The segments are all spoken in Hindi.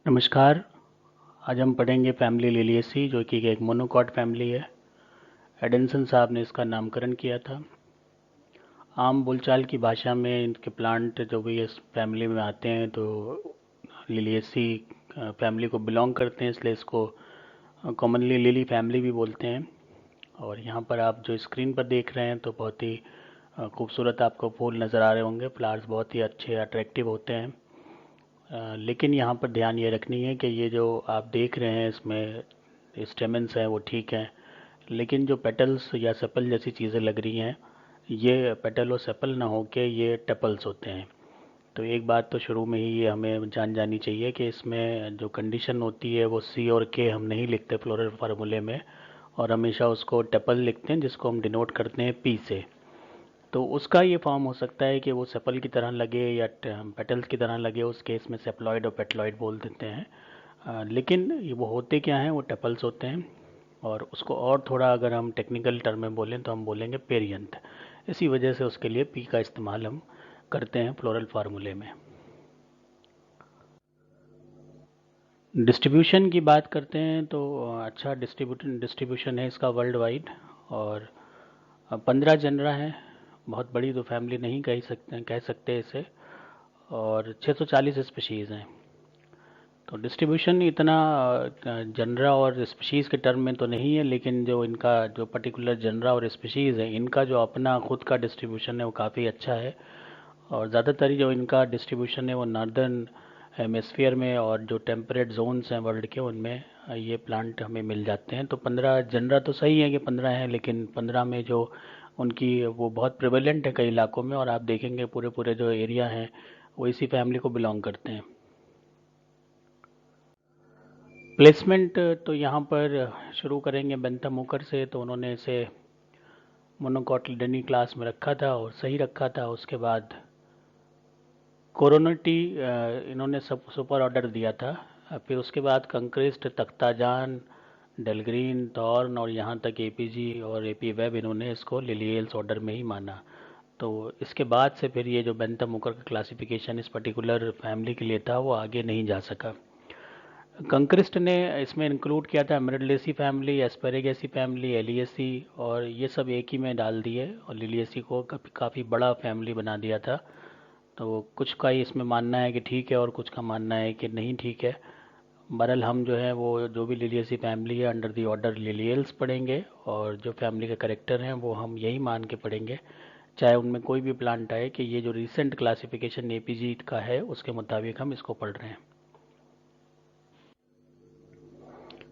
नमस्कार। आज हम पढ़ेंगे फैमिली लिलिएसी जो कि एक मोनोकॉट फैमिली है। एडेंसन साहब ने इसका नामकरण किया था। आम बोलचाल की भाषा में इनके प्लांट जो भी इस फैमिली में आते हैं तो लिलिएसी फैमिली को बिलोंग करते हैं, इसलिए इसको कॉमनली लिली फैमिली भी बोलते हैं। और यहाँ पर आप जो स्क्रीन पर देख रहे हैं तो बहुत ही खूबसूरत आपको फूल नज़र आ रहे होंगे। फ्लावर्स बहुत ही अच्छे अट्रैक्टिव होते हैं। लेकिन यहाँ पर ध्यान ये रखनी है कि ये जो आप देख रहे हैं इसमें स्टेमन्स हैं वो ठीक हैं, लेकिन जो पेटल्स या सेपल जैसी चीज़ें लग रही हैं ये पेटल और सेपल ना होके ये टेपल्स होते हैं। तो एक बात तो शुरू में ही ये हमें जान जानी चाहिए कि इसमें जो कंडीशन होती है वो सी और के हम नहीं लिखते फ्लोरल फार्मूले में, और हमेशा उसको टेपल लिखते हैं जिसको हम डिनोट करते हैं पी से। तो उसका ये फॉर्म हो सकता है कि वो सेपल की तरह लगे या पेटल्स की तरह लगे, उस केस में सेप्लॉइड और पेटलॉइड बोल देते हैं। लेकिन ये वो होते क्या हैं, वो टेपल्स होते हैं। और उसको और थोड़ा अगर हम टेक्निकल टर्म में बोलें तो हम बोलेंगे पेरियंथ। इसी वजह से उसके लिए पी का इस्तेमाल हम करते हैं फ्लोरल फार्मूले में। डिस्ट्रीब्यूशन की बात करते हैं तो अच्छा डिस्ट्रीब्यूशन है इसका वर्ल्ड वाइड। और 15 जनरा है। बहुत बड़ी तो फैमिली नहीं कह सकते इसे। और 640 स्पीशीज़ हैं। तो डिस्ट्रीब्यूशन इतना जनरा और स्पीशीज़ के टर्म में तो नहीं है, लेकिन जो इनका जो पर्टिकुलर जनरा और स्पीशीज़ है इनका जो अपना खुद का डिस्ट्रीब्यूशन है वो काफ़ी अच्छा है। और ज़्यादातर जो इनका डिस्ट्रीब्यूशन है वो नॉर्दर्न हेमिस्फीयर में, और जो टेम्परेट जोन्स हैं वर्ल्ड के उनमें ये प्लांट हमें मिल जाते हैं। तो 15 जनरा तो सही है कि 15 हैं, लेकिन 15 में जो उनकी वो बहुत प्रिवेलेंट है कई इलाकों में, और आप देखेंगे पूरे पूरे जो एरिया हैं वो इसी फैमिली को बिलोंग करते हैं। प्लेसमेंट तो यहाँ पर शुरू करेंगे बेंथम हुकर से। तो उन्होंने इसे मोनोकोटिल्डनी क्लास में रखा था और सही रखा था। उसके बाद कोरोनिटी इन्होंने सब सुपर ऑर्डर दिया था। फिर उसके बाद कंक्रिस्ट, तख्ताजान, डेलग्रीन, थॉर्न और यहाँ तक एपीजी और एपी वेब इन्होंने इसको लिलियल्स ऑर्डर में ही माना। तो इसके बाद से फिर ये जो बेंथम हुकर का क्लासिफिकेशन इस पर्टिकुलर फैमिली के लिए था वो आगे नहीं जा सका। कंक्रिस्ट ने इसमें इंक्लूड किया था एमरिडलेसी फैमिली, एस्पेरेगेसी फैमिली, एलियसी, और ये सब एक ही में डाल दिए और लिलियसी को काफ़ी बड़ा फैमिली बना दिया था। तो कुछ का ही इसमें मानना है कि ठीक है और कुछ का मानना है कि नहीं ठीक है। बहरहाल हम जो है वो जो भी लिलियसी फैमिली है अंडर दी ऑर्डर लिलियल्स पढ़ेंगे, और जो फैमिली के करेक्टर हैं वो हम यही मान के पढ़ेंगे, चाहे उनमें कोई भी प्लांट आए, कि ये जो रिसेंट क्लासिफिकेशन एपीजी का है उसके मुताबिक हम इसको पढ़ रहे हैं।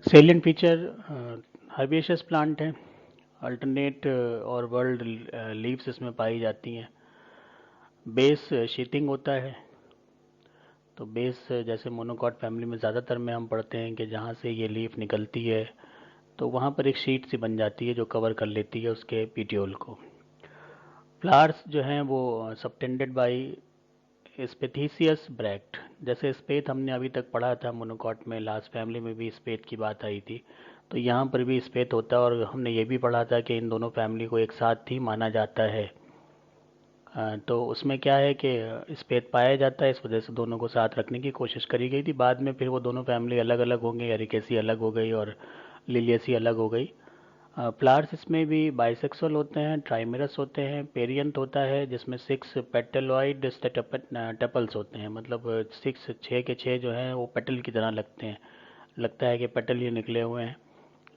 सेलिएंट फीचर हर्बेशियस प्लांट है। अल्टरनेट और वर्ल्ड लीव्स इसमें पाई जाती हैं। बेस शीथिंग होता है। तो बेस जैसे मोनोकॉट फैमिली में ज़्यादातर में हम पढ़ते हैं कि जहाँ से ये लीफ निकलती है तो वहाँ पर एक शीट सी बन जाती है जो कवर कर लेती है उसके पीटियोल को। फ्लावर्स जो हैं वो सबटेंडेड बाई स्पेथिसियस ब्रैक्ट। जैसे स्पेथ हमने अभी तक पढ़ा था मोनोकॉट में, लास्ट फैमिली में भी स्पेथ की बात आई थी, तो यहाँ पर भी स्पेथ होता है। और हमने ये भी पढ़ा था कि इन दोनों फैमिली को एक साथ ही माना जाता है। तो उसमें क्या है कि स्पेथ पाया जाता है, इस वजह से दोनों को साथ रखने की कोशिश करी गई थी। बाद में फिर वो दोनों फैमिली अलग अलग होंगे, एरिकेसी अलग हो गई और लिलियसी अलग हो गई। फ्लावर्स इसमें भी बाइसेक्सुअल होते हैं, ट्राइमेरस होते हैं, पेरियंथ होता है जिसमें 6 पेटलॉइड टेपल्स होते हैं। मतलब 6 के 6 जो हैं वो पेटल की तरह लगते हैं, लगता है कि पेटल ये निकले हुए हैं,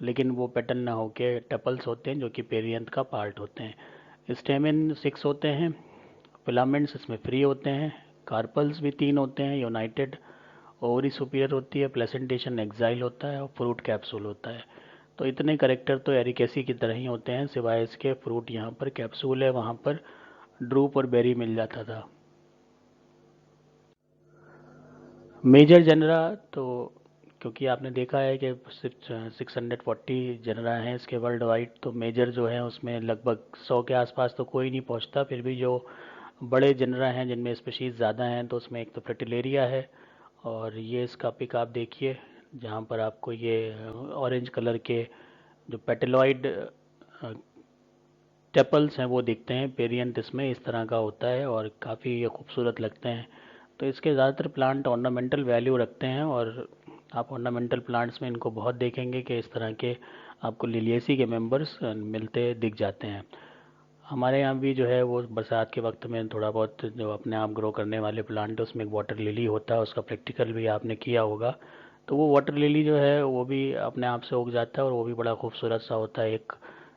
लेकिन वो पेटल ना होके टेपल्स होते हैं जो कि पेरियंथ का पार्ट होते हैं। स्टेमिन 6 होते हैं। फिलामेंट्स इसमें फ्री होते हैं। कार्पल्स भी 3 होते हैं यूनाइटेड। ओवरी सुपीरियर होती है, प्लेसेंटेशन एक्साइल होता है और फ्रूट कैप्सूल होता है। तो इतने करेक्टर तो एरिकेसी की तरह ही होते हैं, सिवाय इसके फ्रूट यहाँ पर कैप्सूल है, वहाँ पर ड्रूप और बेरी मिल जाता था। मेजर जनरा तो क्योंकि आपने देखा है कि 640 जनरा हैं इसके वर्ल्ड वाइड, तो मेजर जो है उसमें लगभग 100 के आसपास तो कोई नहीं पहुंचता। फिर भी जो बड़े जनरा हैं जिनमें स्पीशीज़ ज़्यादा हैं तो उसमें एक तो फ्रिटिलेरिया है। और ये इसका पिक आप देखिए जहाँ पर आपको ये ऑरेंज कलर के जो पेटेलॉइड टेपल्स हैं वो दिखते हैं। पेरियंथ इसमें इस तरह का होता है और काफ़ी खूबसूरत लगते हैं। तो इसके ज़्यादातर प्लांट ऑर्नामेंटल वैल्यू रखते हैं, और आप ऑर्नामेंटल प्लांट्स में इनको बहुत देखेंगे कि इस तरह के आपको लिलिएसी के मेंबर्स मिलते दिख जाते हैं। हमारे यहाँ भी जो है वो बरसात के वक्त में थोड़ा बहुत जो अपने आप ग्रो करने वाले प्लांट है उसमें एक वाटर लिली होता है, उसका प्रैक्टिकल भी आपने किया होगा। तो वो वाटर लिली जो है वो भी अपने आप से उग जाता है, और वो भी बड़ा खूबसूरत सा होता है। एक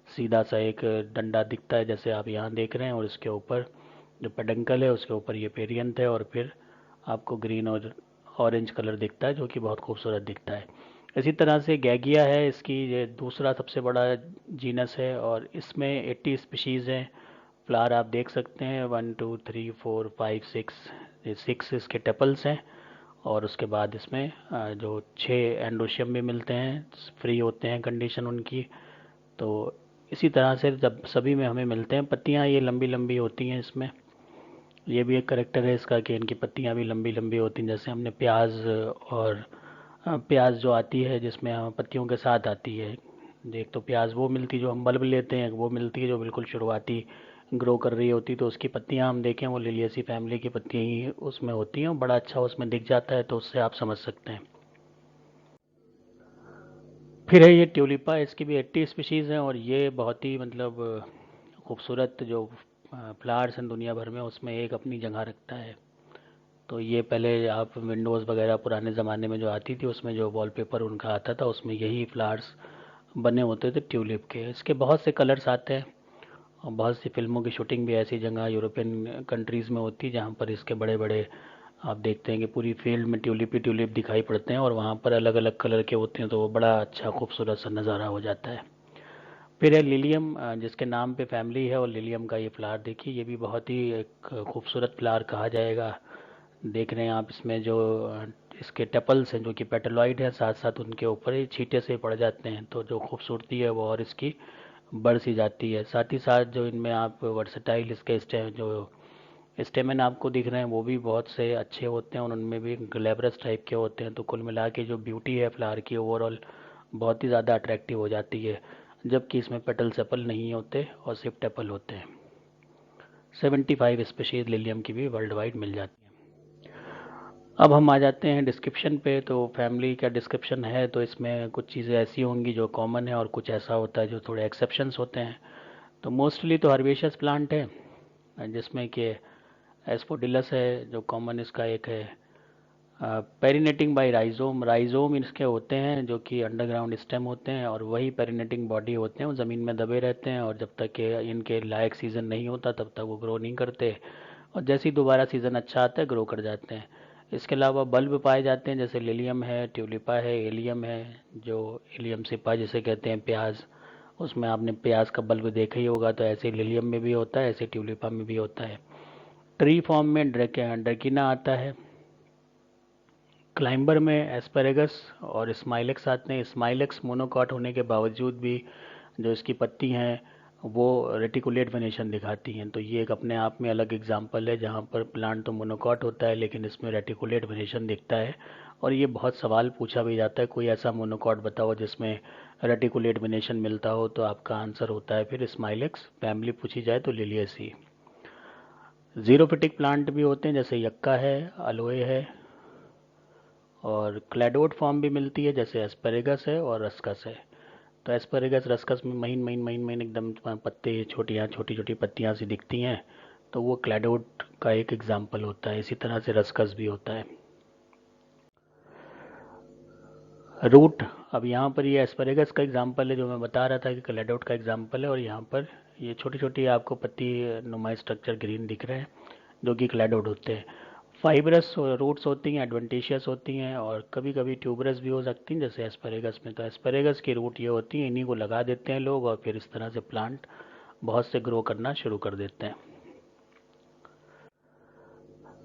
सीधा सा एक डंडा दिखता है जैसे आप यहाँ देख रहे हैं, और इसके ऊपर जो पेडंकल है उसके ऊपर ये पेरियंथ है, और फिर आपको ग्रीन और ऑरेंज कलर दिखता है जो कि बहुत खूबसूरत दिखता है। इसी तरह से गैगिया है, इसकी ये दूसरा सबसे बड़ा जीनस है, और इसमें 80 स्पीशीज़ हैं। फ्लावर आप देख सकते हैं 1 2 3 4 5 6, ये 6 इसके टेपल्स हैं। और उसके बाद इसमें जो 6 एंड्रोशियम भी मिलते हैं, फ्री होते हैं कंडीशन उनकी। तो इसी तरह से जब सभी में हमें मिलते हैं, पत्तियां ये लंबी लंबी होती हैं इसमें। ये भी एक करेक्टर है इसका कि इनकी पत्तियां भी लंबी लंबी होती हैं, जैसे हमने प्याज और प्याज जो आती है जिसमें हम पत्तियों के साथ आती है। एक तो प्याज वो मिलती जो हम बल्ब लेते हैं, वो मिलती है जो बिल्कुल शुरुआती ग्रो कर रही होती, तो उसकी पत्तियां हम देखें वो लिलियसी फैमिली की पत्तियां ही उसमें होती हैं, और बड़ा अच्छा उसमें दिख जाता है, तो उससे आप समझ सकते हैं। फिर है ये ट्यूलिपा, इसकी भी 80 स्पीशीज़ हैं, और ये बहुत ही मतलब खूबसूरत जो फ्लावर्स हैं दुनिया भर में उसमें एक अपनी जगह रखता है। तो ये पहले आप विंडोज़ वगैरह पुराने ज़माने में जो आती थी उसमें जो वॉलपेपर उनका आता था उसमें यही फ्लावर्स बने होते थे ट्यूलिप के। इसके बहुत से कलर्स आते हैं, और बहुत सी फिल्मों की शूटिंग भी ऐसी जगह यूरोपियन कंट्रीज़ में होती है जहाँ पर इसके बड़े बड़े आप देखते हैं कि पूरी फील्ड में ट्यूलिप ही ट्यूलिप दिखाई पड़ते हैं, और वहाँ पर अलग अलग कलर के होते हैं, तो वो बड़ा अच्छा खूबसूरत सा नज़ारा हो जाता है। फिर है लिलियम, जिसके नाम पे फैमिली है, और लिलियम का ये फ्लावर देखिए, ये भी बहुत ही एक खूबसूरत फ्लावर कहा जाएगा। देख रहे हैं आप इसमें जो इसके टेपल्स हैं जो कि पेटलॉइड है, साथ साथ उनके ऊपर ही छींटे से पड़ जाते हैं, तो जो खूबसूरती है वो और इसकी बढ़ सी जाती है। साथ ही साथ जो इनमें आप वर्सटाइल इसके स्टेम जो स्टेमन आपको दिख रहे हैं वो भी बहुत से अच्छे होते हैं, और उनमें भी ग्लैब्रस टाइप के होते हैं। तो कुल मिला के जो ब्यूटी है फ्लावर की ओवरऑल बहुत ही ज़्यादा अट्रैक्टिव हो जाती है, जबकि इसमें पेटल सेपल नहीं होते और सिर्फ टेपल होते हैं। 75 स्पीशीज लिलियम की भी वर्ल्ड वाइड मिल जाती है। अब हम आ जाते हैं डिस्क्रिप्शन पे। तो फैमिली का डिस्क्रिप्शन है तो इसमें कुछ चीज़ें ऐसी होंगी जो कॉमन है, और कुछ ऐसा होता है जो थोड़े एक्सेप्शंस होते हैं। तो मोस्टली तो हर्बेशियस प्लांट है, जिसमें कि एस्पोडिलस है जो कॉमन इसका एक है। पेरिनेटिंग बाय राइजोम, राइजोम इसके होते हैं जो कि अंडरग्राउंड स्टेम होते हैं, और वही पेरिनेटिंग बॉडी होते हैं, वो ज़मीन में दबे रहते हैं, और जब तक कि इनके लायक सीज़न नहीं होता तब तक वो ग्रो नहीं करते, और जैसे ही दोबारा सीज़न अच्छा आता है ग्रो कर जाते हैं। इसके अलावा बल्ब पाए जाते हैं, जैसे लिलियम है, ट्यूलिपा है, एलियम है, जो एलियम सिपा जिसे कहते हैं प्याज, उसमें आपने प्याज का बल्ब देखा ही होगा, तो ऐसे लिलियम में भी होता है, ऐसे ट्यूलिपा में भी होता है। ट्री फॉर्म में ड्रैकिना आता है। क्लाइंबर में एस्पेरेगस और स्माइलेक्स आते हैं। स्माइलेक्स मोनोकॉट होने के बावजूद भी जो इसकी पत्ती हैं वो रेटिकुलेट वेनेशन दिखाती हैं, तो ये एक अपने आप में अलग एग्जांपल है जहाँ पर प्लांट तो मोनोकॉट होता है लेकिन इसमें रेटिकुलेट वेनेशन दिखता है। और ये बहुत सवाल पूछा भी जाता है, कोई ऐसा मोनोकॉट बताओ जिसमें रेटिकुलेट वेनेशन मिलता हो, तो आपका आंसर होता है फिर स्माइलेक्स। फैमिली पूछी जाए तो लिलियसी। जीरोफिटिक प्लांट भी होते हैं, जैसे यक्का है, अलोए है, और क्लैडोड फॉर्म भी मिलती है, जैसे एस्पेरेगस है और रस्कस है। तो एस्पेरेगस रस्कस में महीन महीन महीन महीन एकदम पत्ते छोटी छोटी छोटी पत्तियां सी दिखती हैं, तो वो क्लैडोड का एक एग्जाम्पल होता है। इसी तरह से रस्कस भी होता है। रूट, अब यहाँ पर ये एस्पेरेगस का एग्जाम्पल है जो मैं बता रहा था कि क्लैडोड का एग्जाम्पल है, और यहाँ पर ये छोटी छोटी आपको पत्ती नुमा स्ट्रक्चर ग्रीन दिख रहे हैं जो कि क्लैडोड होते हैं। फाइब्रस रूट्स होती हैं, एडवेंटिशियस होती हैं, और कभी कभी ट्यूबरस भी हो सकती हैं जैसे एस्पेरेगस में। तो एस्पेरेगस की रूट ये होती हैं, इन्हीं को लगा देते हैं लोग, और फिर इस तरह से प्लांट बहुत से ग्रो करना शुरू कर देते हैं।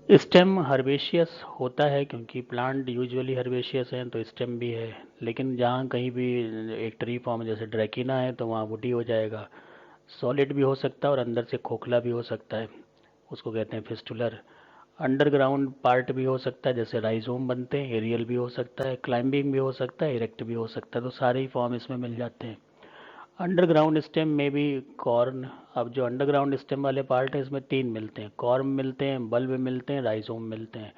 स्टेम हर्बेशियस होता है क्योंकि प्लांट यूजुअली हर्बेशियस हैं, तो स्टेम भी है। लेकिन जहाँ कहीं भी एक ट्री फॉर्म जैसे ड्रैकिना है तो वहाँ वुडी हो जाएगा। सॉलिड भी हो सकता है और अंदर से खोखला भी हो सकता है, उसको कहते हैं फिस्टुलर। अंडरग्राउंड पार्ट भी हो सकता है, जैसे राइजोम बनते हैं, एरियल भी हो सकता है, क्लाइंबिंग भी हो सकता है, इरेक्ट भी हो सकता है, तो सारे ही फॉर्म इसमें मिल जाते हैं। अंडरग्राउंड स्टेम में भी कॉर्न। अब जो अंडरग्राउंड स्टेम वाले पार्ट है इसमें तीन मिलते हैं, कॉर्म मिलते हैं, बल्ब मिलते हैं, राइजोम मिलते हैं।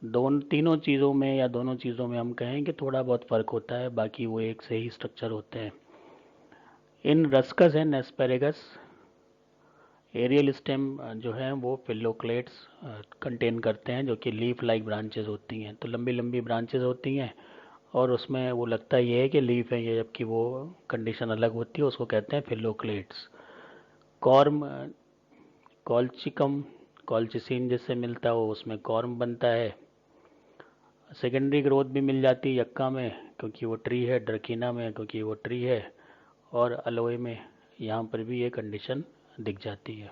दोनों तीनों चीज़ों में या दोनों चीज़ों में हम कहें कि थोड़ा बहुत फ़र्क होता है, बाकी वो एक से ही स्ट्रक्चर होते हैं। In Ruscus and asparagus aerial stem जो है वो फिलोक्लेट्स कंटेन करते हैं, जो कि लीफ लाइक ब्रांचेस होती हैं। तो लंबी लंबी ब्रांचेस होती हैं और उसमें वो लगता ये है कि लीफ है ये, जबकि वो कंडीशन अलग होती है, उसको कहते हैं फिलोक्लेट्स। कॉर्म कॉल्चिकम कॉल्चिसिन जिससे मिलता है वो उसमें कॉर्म बनता है। सेकेंडरी ग्रोथ भी मिल जाती है यक्का में क्योंकि वो ट्री है, ड्रकीना में क्योंकि वो ट्री है, और अलोए में यहाँ पर भी ये कंडीशन दिख जाती है।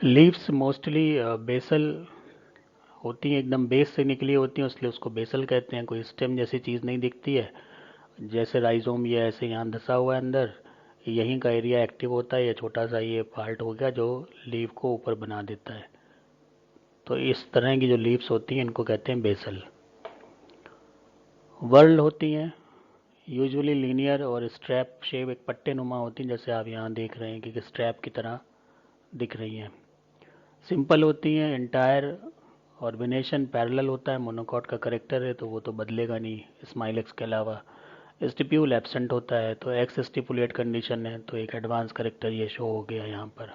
लीव्स मोस्टली बेसल होती हैं, एकदम बेस से निकली होती हैं, इसलिए उसको बेसल कहते हैं। कोई स्टेम जैसी चीज़ नहीं दिखती है, जैसे राइजोम ये ऐसे यहाँ धंसा हुआ है अंदर, यहीं का एरिया एक्टिव होता है। ये छोटा सा ये पार्ट हो गया जो लीव को ऊपर बना देता है। तो इस तरह की जो लीव्स होती हैं इनको कहते हैं बेसल। वर्ल होती हैं यूजुअली लीनियर और स्ट्रैप शेप, एक पट्टे नुमा होती हैं, जैसे आप यहाँ देख रहे हैं कि स्ट्रैप की तरह दिख रही हैं। सिंपल होती हैं, इंटायर और विनेशन पैरेलल होता है। मोनोकॉट का करेक्टर है तो वो तो बदलेगा नहीं स्माइलेक्स के अलावा। स्टिप्यूल एब्सेंट होता है, तो एक्स स्टिपुलेट कंडीशन है तो एक एडवांस करेक्टर ये शो हो गया यहाँ पर।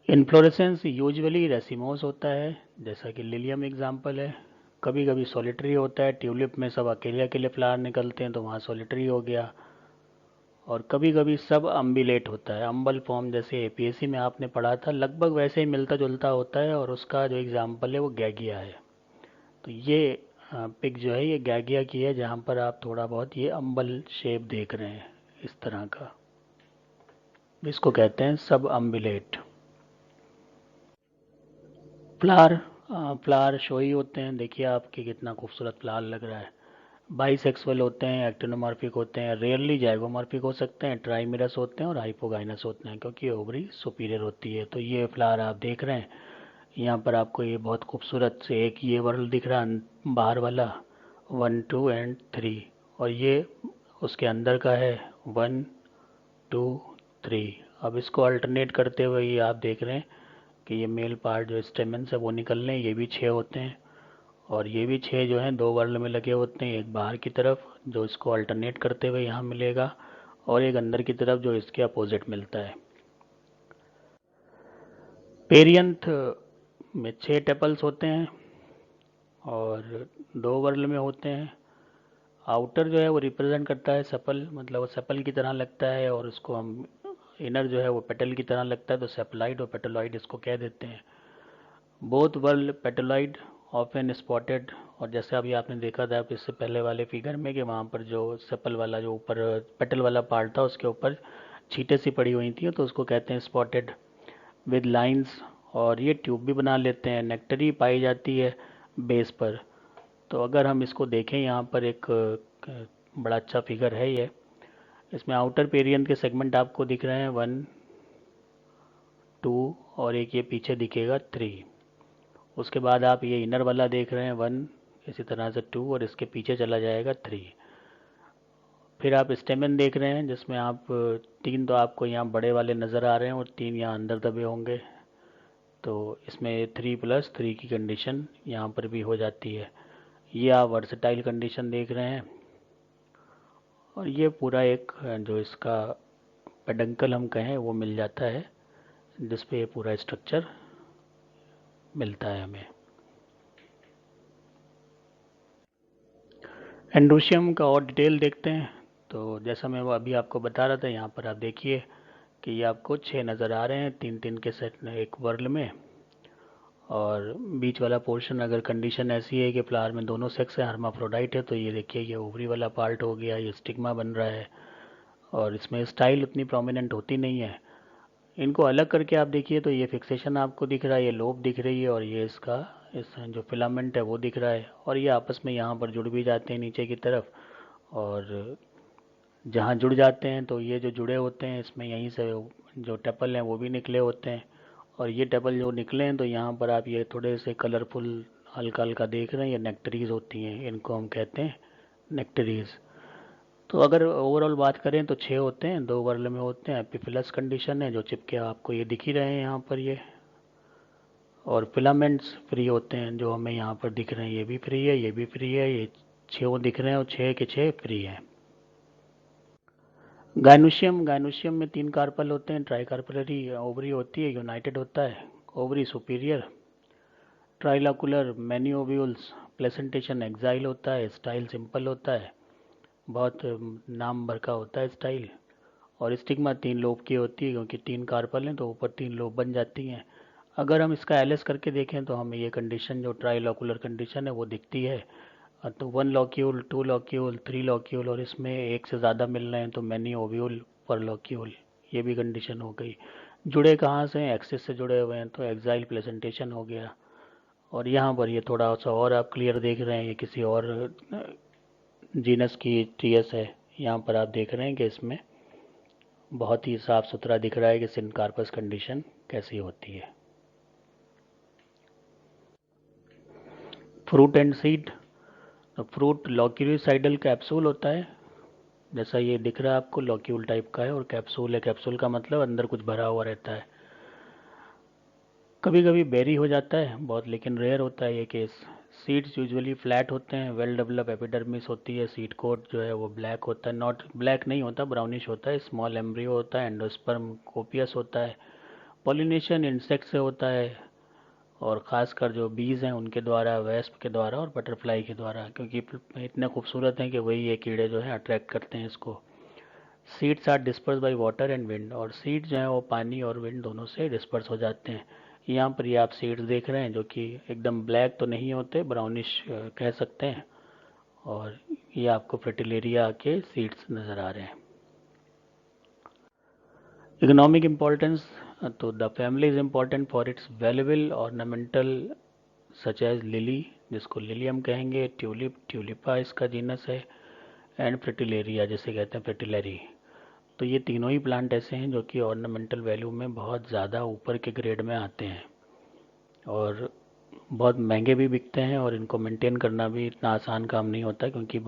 इन्फ्लोरेसेंस यूजुअली रेसिमोस होता है, जैसा कि लिलियम एग्जाम्पल है। कभी कभी सॉलिटरी होता है, ट्यूलिप में सब अकेले अकेले फ्लावर निकलते हैं तो वहाँ सॉलिटरी हो गया। और कभी कभी सब अम्बिलेट होता है, अम्बल फॉर्म, जैसे एपीएससी में आपने पढ़ा था, लगभग वैसे ही मिलता जुलता होता है, और उसका जो एग्जाम्पल है वो गैगिया है। तो ये पिक जो है ये गैगिया की है, जहाँ पर आप थोड़ा बहुत ये अम्बल शेप देख रहे हैं इस तरह का, इसको कहते हैं सब अम्बिलेट। फ्लावर फ्लावर शोई होते हैं, देखिए आपके कितना खूबसूरत फ्लावर लग रहा है। बाइसेक्सुअल होते हैं, एक्टिनोमॉर्फिक होते हैं, रेयरली जाइगोमॉर्फिक हो सकते हैं, ट्राइमिरस होते हैं और हाइपोगाइनस होते हैं क्योंकि ओवरी सुपीरियर होती है। तो ये फ्लावर आप देख रहे हैं, यहाँ पर आपको ये बहुत खूबसूरत से एक ये वर्ल दिख रहा है बाहर वाला, 1 2 एंड 3, और ये उसके अंदर का है 1 2 3। अब इसको अल्टरनेट करते हुए ये आप देख रहे हैं कि ये मेल पार्ट जो स्टेमेंस है वो निकल रहे हैं, ये भी 6 होते हैं, और ये भी 6 जो हैं दो वर्ल में लगे होते हैं, एक बाहर की तरफ जो इसको अल्टरनेट करते हुए यहाँ मिलेगा, और एक अंदर की तरफ जो इसके अपोजिट मिलता है। पेरियंथ में 6 टेपल्स होते हैं और दो वर्ल में होते हैं। आउटर जो है वो रिप्रेजेंट करता है सेपल, मतलब वो सेपल की तरह लगता है, और उसको हम इनर जो है वो पेटल की तरह लगता है, तो सेपलाइड और पेटलॉइड इसको कह देते हैं। बोथ वर्ल्ड पेटलॉइड ऑफन स्पॉटेड, और जैसे अभी आपने देखा था इससे पहले वाले फिगर में कि वहाँ पर जो सेपल वाला जो ऊपर पेटल वाला पार्ट था उसके ऊपर छींटे सी पड़ी हुई थी, तो उसको कहते हैं स्पॉटेड विद लाइंस। और ये ट्यूब भी बना लेते हैं, नेक्टरी पाई जाती है बेस पर। तो अगर हम इसको देखें यहाँ पर एक बड़ा अच्छा फिगर है ये, इसमें आउटर पेरियन के सेगमेंट आपको दिख रहे हैं 1 2, और एक ये पीछे दिखेगा 3। उसके बाद आप ये इनर वाला देख रहे हैं 1, इसी तरह से 2, और इसके पीछे चला जाएगा 3। फिर आप स्टेमन देख रहे हैं जिसमें आप 3 तो आपको यहाँ बड़े वाले नज़र आ रहे हैं और 3 यहाँ अंदर दबे होंगे, तो इसमें 3+3 की कंडीशन यहाँ पर भी हो जाती है। ये आप वर्सटाइल कंडीशन देख रहे हैं, और ये पूरा एक जो इसका पेडंकल हम कहें वो मिल जाता है, जिसपे ये पूरा स्ट्रक्चर मिलता है हमें। एंड्रोशियम का और डिटेल देखते हैं। तो जैसा मैं वो अभी आपको बता रहा था, यहाँ पर आप देखिए कि ये आपको 6 नज़र आ रहे हैं, 3 3 के सेट एक वर्ल में, और बीच वाला पोर्शन अगर कंडीशन ऐसी है कि फ्लावर में दोनों सेक्स हैं, हर्माफ्रोडाइट है, तो ये देखिए ये ओवरी वाला पार्ट हो गया, ये स्टिग्मा बन रहा है, और इसमें स्टाइल उतनी प्रोमिनेंट होती नहीं है। इनको अलग करके आप देखिए तो ये फिक्सेशन आपको दिख रहा है, ये लोब दिख रही है, और ये इसका इस जो फिलामेंट है वो दिख रहा है, और ये आपस में यहाँ पर जुड़ भी जाते हैं नीचे की तरफ, और जहाँ जुड़ जाते हैं तो ये जो जुड़े होते हैं इसमें यहीं से जो टेपल हैं वो भी निकले होते हैं, और ये टेपल जो निकले हैं तो यहाँ पर आप ये थोड़े से कलरफुल हल्का हल्का देख रहे हैं, ये नेक्टरीज होती हैं, इनको हम कहते हैं नेक्टरीज। तो अगर ओवरऑल बात करें तो 6 होते हैं, 2 वर्ल में होते हैं। एपिफिलस कंडीशन है जो चिपके आपको ये दिख ही रहे हैं यहाँ पर ये, और फिलामेंट्स फ्री होते हैं जो हमें यहाँ पर दिख रहे हैं, ये भी फ्री है, ये भी फ्री है, ये 6 दिख रहे हैं और 6 के 6 फ्री हैं। गाइनोशियम में 3 कार्पल होते हैं, ट्राई कार्पलरी ओवरी होती है, यूनाइटेड होता है, ovary superior, trilocular many ovules, placentation axile होता है, स्टाइल सिंपल होता है, बहुत नाम भर का होता है स्टाइल, और स्टिग्मा 3 लोब की होती है क्योंकि 3 कार्पल हैं तो ऊपर 3 लोब बन जाती हैं। अगर हम इसका एलएस करके देखें तो हमें ये कंडीशन जो ट्राइलॉकुलर कंडीशन है वो दिखती है। तो 1 लॉक्यूल, 2 लॉक्यूल, 3 लॉक्यूल, और इसमें एक से ज़्यादा मिल रहे हैं तो मैनी ओव्यूल पर लॉक्यूल, ये भी कंडीशन हो गई। जुड़े कहाँ से हैं? एक्सिस से जुड़े हुए हैं तो एक्साइल प्लेसेंटेशन हो गया। और यहाँ पर ये थोड़ा सा और आप क्लियर देख रहे हैं, ये किसी और जीनस की टीएस है। यहाँ पर आप देख रहे हैं कि इसमें बहुत ही साफ सुथरा दिख रहा है कि सिनकार्पस कंडीशन कैसी होती है। फ्रूट एंड सीड, तो फ्रूट लॉक्यूलिसाइडल कैप्सूल होता है, जैसा ये दिख रहा है आपको, लॉक्यूल टाइप का है, और कैप्सूल है, कैप्सूल का मतलब अंदर कुछ भरा हुआ रहता है। कभी कभी बेरी हो जाता है बहुत, लेकिन रेयर होता है ये केस। सीड्स यूजुअली फ्लैट होते हैं, वेल डेवलप एपिडर्मिस होती है, सीड कोट जो है वो ब्लैक होता है, नॉट ब्लैक नहीं होता, ब्राउनिश होता है, स्मॉल एम्ब्रियो होता है, एंडोस्पर्म कोपियस होता है, पॉलिनेशन इंसेक्ट से होता है, और ख़ासकर जो बीज हैं उनके द्वारा, वेस्प के द्वारा और बटरफ्लाई के द्वारा, क्योंकि इतने खूबसूरत हैं कि वही ये कीड़े जो हैं अट्रैक्ट करते हैं इसको। Seeds are disperse by water and wind, और सीड्स जो हैं वो पानी और विंड दोनों से डिस्पर्स हो जाते हैं। यहाँ पर ये आप सीड्स देख रहे हैं जो कि एकदम ब्लैक तो नहीं होते, ब्राउनिश कह सकते हैं, और ये आपको फ्रिटिलेरिया के सीड्स नज़र आ रहे हैं। इकोनॉमिक इम्पोर्टेंस, तो the family is important for its valuable ornamental such as lily, जिसको लिलियम कहेंगे, ट्यूलिप, ट्यूलिपा इसका जीनस है, एंड फ्रिटिलेरिया जिसे कहते हैं फ्रिटिलरी। तो ये तीनों ही प्लांट ऐसे हैं जो कि ऑर्नामेंटल वैल्यू में बहुत ज़्यादा ऊपर के ग्रेड में आते हैं, और बहुत महंगे भी बिकते हैं, और इनको मेंटेन करना भी इतना आसान काम नहीं होता क्योंकि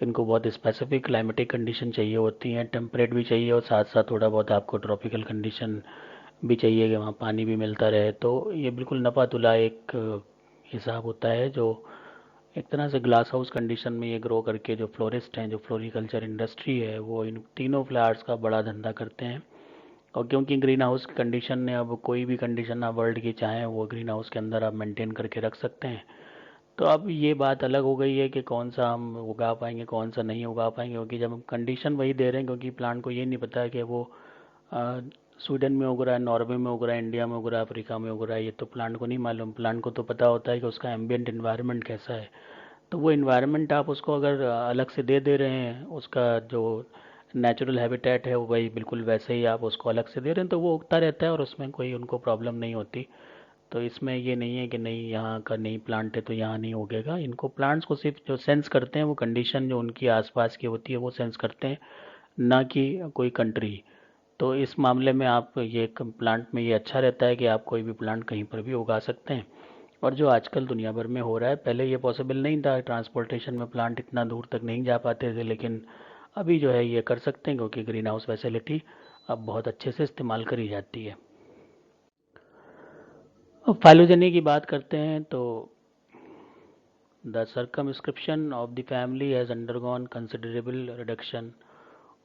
इनको बहुत स्पेसिफिक क्लाइमेटिक कंडीशन चाहिए होती हैं, टेम्परेट भी चाहिए, और साथ साथ थोड़ा बहुत आपको ट्रॉपिकल कंडीशन भी चाहिए कि वहाँ पानी भी मिलता रहे। तो ये बिल्कुल नपा तुला एक हिसाब होता है जो एक तरह से ग्लास हाउस कंडीशन में ये ग्रो करके, जो फ्लोरिस्ट हैं, जो फ्लोरिकल्चर इंडस्ट्री है, वो इन तीनों फ्लावर्स का बड़ा धंधा करते हैं। और क्योंकि ग्रीन हाउस कंडीशन ने, अब कोई भी कंडीशन आप वर्ल्ड की चाहें वो ग्रीन हाउस के अंदर आप मेंटेन करके रख सकते हैं। तो अब ये बात अलग हो गई है कि कौन सा हम उगा पाएंगे, कौन सा नहीं उगा पाएंगे, क्योंकि जब हम कंडीशन वही दे रहे हैं, क्योंकि प्लांट को ये नहीं पता है कि वो अ, स्वीडन में उग रहा है, नॉर्वे में उग रहा है, इंडिया में उग रहा है, अफ्रीका में उग रहा है, ये तो प्लांट को नहीं मालूम। प्लांट को तो पता होता है कि उसका एम्बियंट इन्वायरमेंट कैसा है। तो वो इन्वायरमेंट आप उसको अगर अलग से दे दे रहे हैं, उसका जो नेचुरल हैबिटेट है वो वही बिल्कुल वैसे ही आप उसको अलग से दे रहे हैं, तो वो उगता रहता है और उसमें कोई उनको प्रॉब्लम नहीं होती। तो इसमें ये नहीं है कि नहीं यहाँ का नहीं प्लांट है तो यहाँ नहीं उगेगा। इनको प्लांट्स को सिर्फ जो सेंस करते हैं वो कंडीशन जो उनकी आसपास की होती है वो सेंस करते हैं, ना कि कोई कंट्री। तो इस मामले में आप ये प्लांट में ये अच्छा रहता है कि आप कोई भी प्लांट कहीं पर भी उगा सकते हैं। और जो आजकल दुनिया भर में हो रहा है, पहले ये पॉसिबल नहीं था, ट्रांसपोर्टेशन में प्लांट इतना दूर तक नहीं जा पाते थे, लेकिन अभी जो है ये कर सकते हैं क्योंकि ग्रीन हाउस फैसिलिटी अब बहुत अच्छे से इस्तेमाल करी जाती है। अब फाइलोजेनी की बात करते हैं तो the circumscription of the family has undergone considerable reduction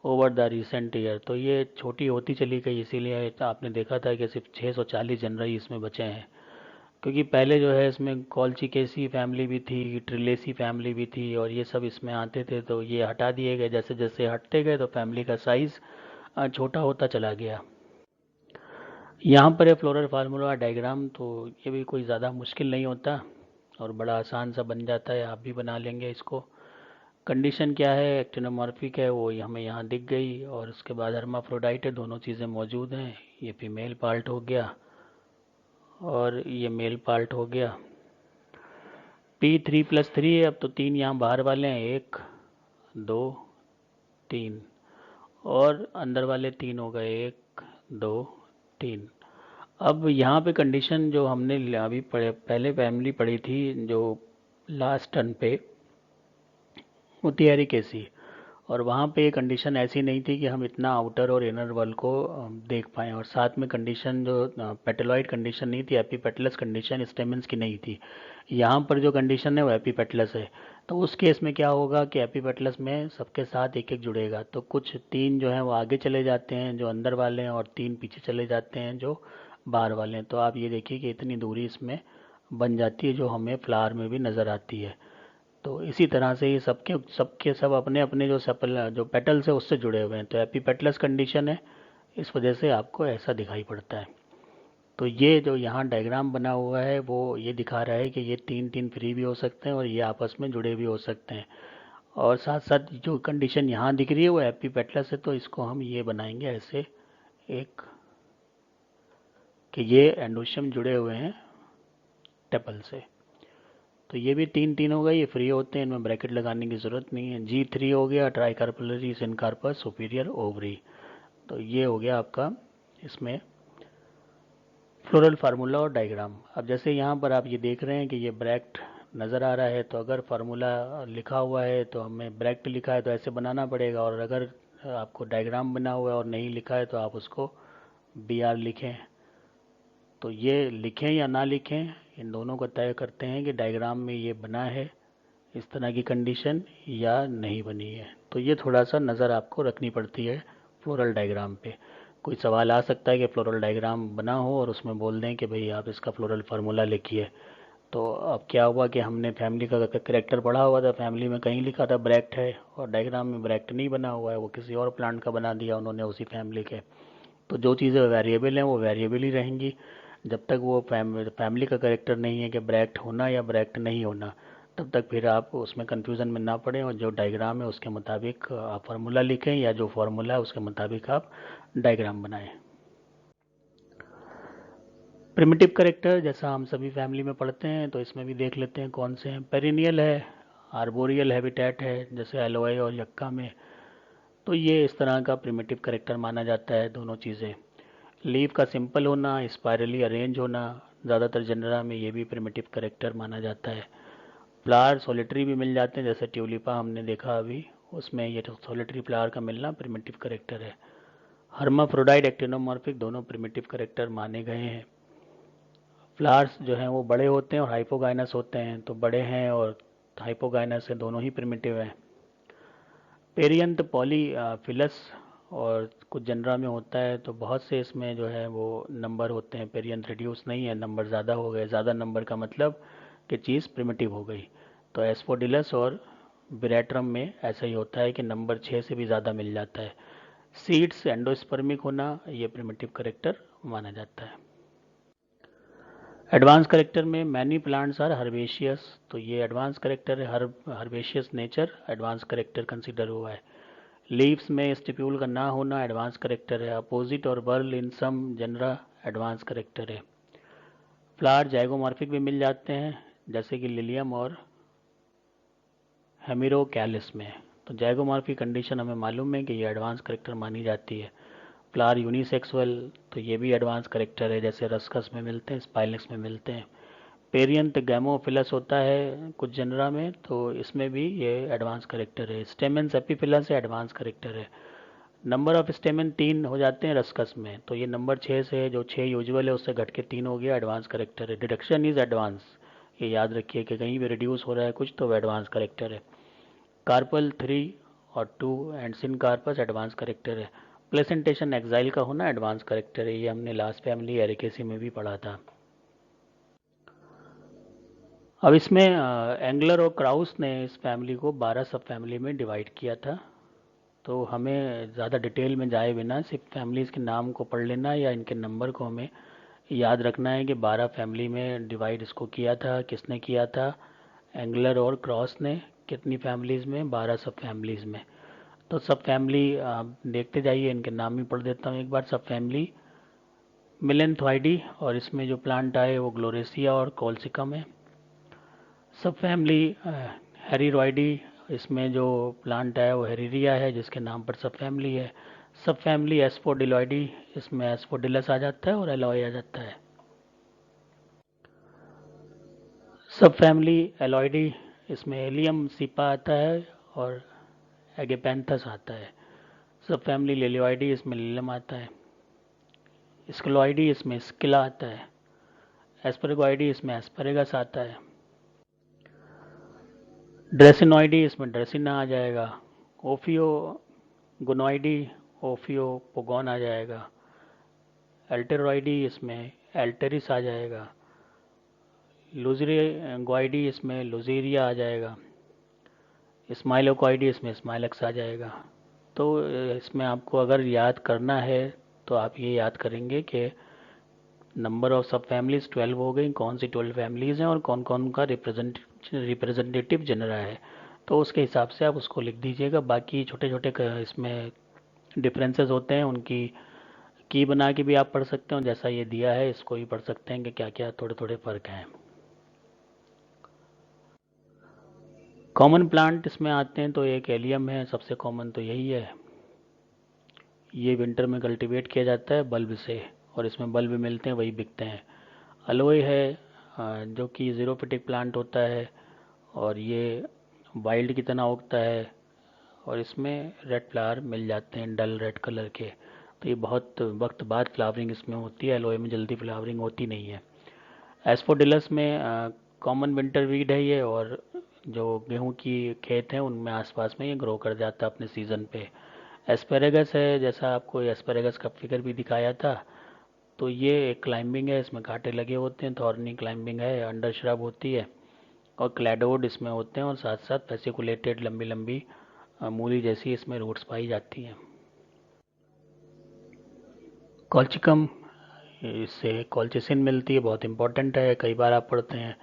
over the recent year. तो ये छोटी होती चली गई, इसीलिए आपने देखा था कि सिर्फ 640 जनरल इसमें बचे हैं, क्योंकि पहले जो है इसमें कॉल्चिकेसी फैमिली भी थी, ट्रिलेसी फैमिली भी थी, और ये सब इसमें आते थे, तो ये हटा दिए गए। जैसे जैसे हटते गए तो फैमिली का साइज़ छोटा होता चला गया। यहाँ पर है फ्लोरल फार्मूला डायग्राम, तो ये भी कोई ज़्यादा मुश्किल नहीं होता और बड़ा आसान सा बन जाता है, आप भी बना लेंगे इसको। कंडीशन क्या है, एक्टिनोमॉर्फिक है, वो हमें यहाँ दिख गई, और उसके बाद हर्माफ्रोडाइट है, दोनों चीज़ें मौजूद हैं। ये फीमेल पार्ट हो गया और ये मेल पार्ट हो गया। P3+3 है, अब तो 3 यहाँ बाहर वाले हैं, 1 2 3, और अंदर वाले 3 हो गए, 1 2 3। अब यहाँ पे कंडीशन जो हमने पहले फैमिली पढ़ी थी जो लास्ट टर्न पे, मोतिहारी केसी। और वहाँ पे कंडीशन ऐसी नहीं थी कि हम इतना आउटर और इनर वर्ल्ड को देख पाएँ, और साथ में कंडीशन जो पेटेलॉइड कंडीशन नहीं थी, एपीपेटलस कंडीशन स्टेमन्स की नहीं थी। यहाँ पर जो कंडीशन है वो एपीपेटलस है। तो उस केस में क्या होगा कि एपीपेटलस में सबके साथ एक एक जुड़ेगा, तो कुछ 3 जो हैं वो आगे चले जाते हैं जो अंदर वाले हैं, और 3 पीछे चले जाते हैं जो बाहर वाले हैं। तो आप ये देखिए कि इतनी दूरी इसमें बन जाती है जो हमें फ्लावर में भी नज़र आती है। तो इसी तरह से ये सबके सबके सब अपने अपने जो सेपल जो पेटल्स है उससे जुड़े हुए हैं, तो एपीपेटलस कंडीशन है, इस वजह से आपको ऐसा दिखाई पड़ता है। तो ये जो यहाँ डायग्राम बना हुआ है वो ये दिखा रहा है कि ये 3 फ्री भी हो सकते हैं और ये आपस में जुड़े भी हो सकते हैं। और साथ साथ जो कंडीशन यहाँ दिख रही है वो एपीपेटलस है, तो इसको हम ये बनाएंगे ऐसे एक, कि ये एंडोशियम जुड़े हुए हैं टेपल से। तो ये भी 3 हो गए, ये फ्री होते हैं, इनमें ब्रैकेट लगाने की ज़रूरत नहीं है। G3 हो गया ट्राइकार्पलरी सिनकार्पस सुपीरियर ओवरी। तो ये हो गया आपका इसमें फ्लोरल फार्मूला और डायग्राम। अब जैसे यहाँ पर आप ये देख रहे हैं कि ये ब्रैक्ट नज़र आ रहा है, तो अगर फार्मूला लिखा हुआ है तो हमें ब्रैक्ट लिखा है तो ऐसे बनाना पड़ेगा, और अगर आपको डायग्राम बना हुआ है और नहीं लिखा है तो आप उसको BR लिखें। तो ये लिखें या ना लिखें, इन दोनों को तय करते हैं कि डायग्राम में ये बना है इस तरह की कंडीशन या नहीं बनी है। तो ये थोड़ा सा नज़र आपको रखनी पड़ती है फ्लोरल डायग्राम पे। कोई सवाल आ सकता है कि फ्लोरल डायग्राम बना हो और उसमें बोल दें कि भाई आप इसका फ्लोरल फार्मूला लिखिए। तो अब क्या हुआ कि हमने फैमिली का करेक्टर पढ़ा हुआ था, फैमिली में कहीं लिखा था ब्रैक्ट है, और डायग्राम में ब्रैक्ट नहीं बना हुआ है, वो किसी और प्लांट का बना दिया उन्होंने उसी फैमिली के। तो जो चीज़ें वेरिएबल हैं वो वेरिएबल ही रहेंगी जब तक वो फैमिली का करेक्टर नहीं है कि ब्रैक्ट होना या ब्रैक्ट नहीं होना। तब तक फिर आप उसमें कंफ्यूजन में ना पड़ें, और जो डायग्राम है उसके मुताबिक आप फार्मूला लिखें, या जो फार्मूला है उसके मुताबिक आप डायग्राम बनाएं। प्रिमिटिव करेक्टर जैसा हम सभी फैमिली में पढ़ते हैं, तो इसमें भी देख लेते हैं कौन से हैं। पेरिनियल है, आर्बोरियल हैबिटेट है जैसे एलोए और यक्का में, तो ये इस तरह का प्रिमिटिव करेक्टर माना जाता है दोनों चीज़ें। लीफ का सिंपल होना, स्पायरली अरेंज होना, ज़्यादातर जनरा में ये भी प्रिमिटिव करेक्टर माना जाता है। फ्लावर सॉलिटरी भी मिल जाते हैं, जैसे ट्यूलिपा हमने देखा अभी, उसमें ये सॉलिटरी फ्लावर का मिलना प्रिमिटिव करेक्टर है। हर्माफ्रोडाइट एक्टिनोमॉर्फिक दोनों प्रिमिटिव करेक्टर माने गए हैं। फ्लावर्स जो हैं वो बड़े होते हैं और हाइपोगाइनस होते हैं, तो बड़े हैं और हाइपोगाइनस है, दोनों ही प्रिमिटिव हैं। पेरियंत पॉलीफिलस और कुछ जनरा में होता है, तो बहुत से इसमें जो है वो नंबर होते हैं। पेरियंत रिड्यूस नहीं है, नंबर ज़्यादा हो गए, ज़्यादा नंबर का मतलब कि चीज़ प्रिमिटिव हो गई। तो एस्फोडिलस और बिरेट्रम में ऐसा ही होता है कि नंबर 6 से भी ज़्यादा मिल जाता है। सीड्स एंडोस्पर्मिक होना ये प्रिमिटिव करेक्टर माना जाता है। एडवांस करेक्टर में मैनी प्लांट्स आर हर्बेशियस, तो ये एडवांस करेक्टर है, herbaceous nature advance character consider हुआ है। लीव्स में स्टिप्यूल का ना होना एडवांस करेक्टर है। अपोजिट और बर्ल इन सम जनरा एडवांस करेक्टर है। फ्लावर जाइगोमॉर्फिक भी मिल जाते हैं जैसे कि लिलियम और हेमिरोकैलिस में, तो जाइगोमॉर्फिक कंडीशन हमें मालूम है कि ये एडवांस करेक्टर मानी जाती है। फ्लावर यूनिसेक्सुअल, तो ये भी एडवांस करेक्टर है, जैसे रस्कस में मिलते हैं, स्पाइलेक्स में मिलते हैं। पेरियंत गैमोफिलस होता है कुछ जनरा में, तो इसमें भी ये एडवांस करेक्टर है। स्टेमेंस एपीफिलस है, एडवांस करेक्टर है। नंबर ऑफ स्टेमेन 3 हो जाते हैं रस्कस में, तो ये नंबर 6 से, जो 6 यूजुअल है उससे घट के 3 हो गया, एडवांस करेक्टर है। डिडक्शन इज एडवांस, ये याद रखिए कि कहीं भी रिड्यूस हो रहा है कुछ तो वो एडवांस करेक्टर है। कार्पल 3 और 2 and syncarpous advance character है। प्लेसेंटेशन एक्साइल का होना एडवांस करेक्टर है, ये हमने लास्ट फैमिली एरिकेसी में भी पढ़ा था। अब इसमें एंगलर और क्राउस ने इस फैमिली को 12 सब फैमिली में डिवाइड किया था। तो हमें ज़्यादा डिटेल में जाए बिना सिर्फ फैमिलीज़ के नाम को पढ़ लेना या इनके नंबर को हमें याद रखना है कि 12 फैमिली में डिवाइड इसको किया था, किसने किया था। एंगलर और क्रॉस ने कितनी फैमिलीज़ में, 12 सब फैमिलीज़ में। तो सब फैमिली आप देखते जाइए, इनके नाम भी पढ़ देता हूँ एक बार। सब फैमिली मिलेंथ्वाइडी, और इसमें जो प्लांट आए वो ग्लोरेसिया और कोल्सिकम है। सब फैमिली हेरिरॉइडी, इसमें जो प्लांट है वो हेरिरिया है जिसके नाम पर सब फैमिली है। सब फैमिली एस्पोडिलॉइडी, इसमें एस्पोडिलस आ जाता है और एलॉय आ जाता है। सब फैमिली एलॉइडी, इसमें एलियम सीपा आता है और एगेपेंथस आता है। सब फैमिली लिलियोइडी, इसमें लिलम आता है। स्क्लोइडी, इसमें स्किला आता है। एस्परगोइडी, इसमें एस्परेगस आता है। ड्रेसिनोइडी, इसमें ड्रेसिना आ जाएगा। ओफियो गुनोइडी, ओफियोपोगोन आ जाएगा। एल्टेरॉइडी, इसमें एल्टेरिस आ जाएगा। लुजरीगोइडी, इसमें लुजीरिया आ जाएगा। स्माइलोकॉइडी, इसमें स्माइलक्स आ जाएगा। तो इसमें आपको अगर याद करना है तो आप ये याद करेंगे कि नंबर ऑफ सब फैमिलीज 12 हो गई, कौन सी 12 फैमिलीज हैं और कौन कौन का रिप्रेजेंटेटिव जनरा है। तो उसके हिसाब से आप उसको लिख दीजिएगा। बाकी छोटे छोटे इसमें डिफरेंसेस होते हैं, उनकी की बना के भी आप पढ़ सकते हो, जैसा ये दिया है इसको भी पढ़ सकते हैं कि क्या क्या थोड़े थोड़े फ़र्क हैं। कॉमन प्लांट इसमें आते हैं तो एक एलियम है, सबसे कॉमन तो यही है। ये विंटर में कल्टीवेट किया जाता है बल्ब से, और इसमें बल्ब मिलते हैं, वही बिकते हैं। अलोए है, जो कि ज़ीरोफिटिक प्लांट होता है और ये वाइल्ड की तरह उगता है, और इसमें रेड फ्लावर मिल जाते हैं डल रेड कलर के। तो ये बहुत वक्त बाद फ्लावरिंग इसमें होती है, एलोए में जल्दी फ्लावरिंग होती नहीं है। एस्फोडिलस में कॉमन विंटर वीड है ये, और जो गेहूं की खेत हैं उनमें आसपास में ये ग्रो कर जाता है अपने सीज़न पे। एस्पेरेगस है, जैसा आपको एस्पेरेगस का फिगर भी दिखाया था, तो ये एक क्लाइंबिंग है, इसमें कांटे लगे होते हैं, थॉर्नी क्लाइंबिंग है, अंडर श्रब होती है, और क्लैडोड इसमें होते हैं, और साथ साथ फेसिकुलेटेड लंबी लंबी मूली जैसी इसमें रूट्स पाई जाती हैं। कॉल्चिकम, इससे कॉल्चिसिन मिलती है, बहुत इंपॉर्टेंट है, कई बार आप पढ़ते हैं,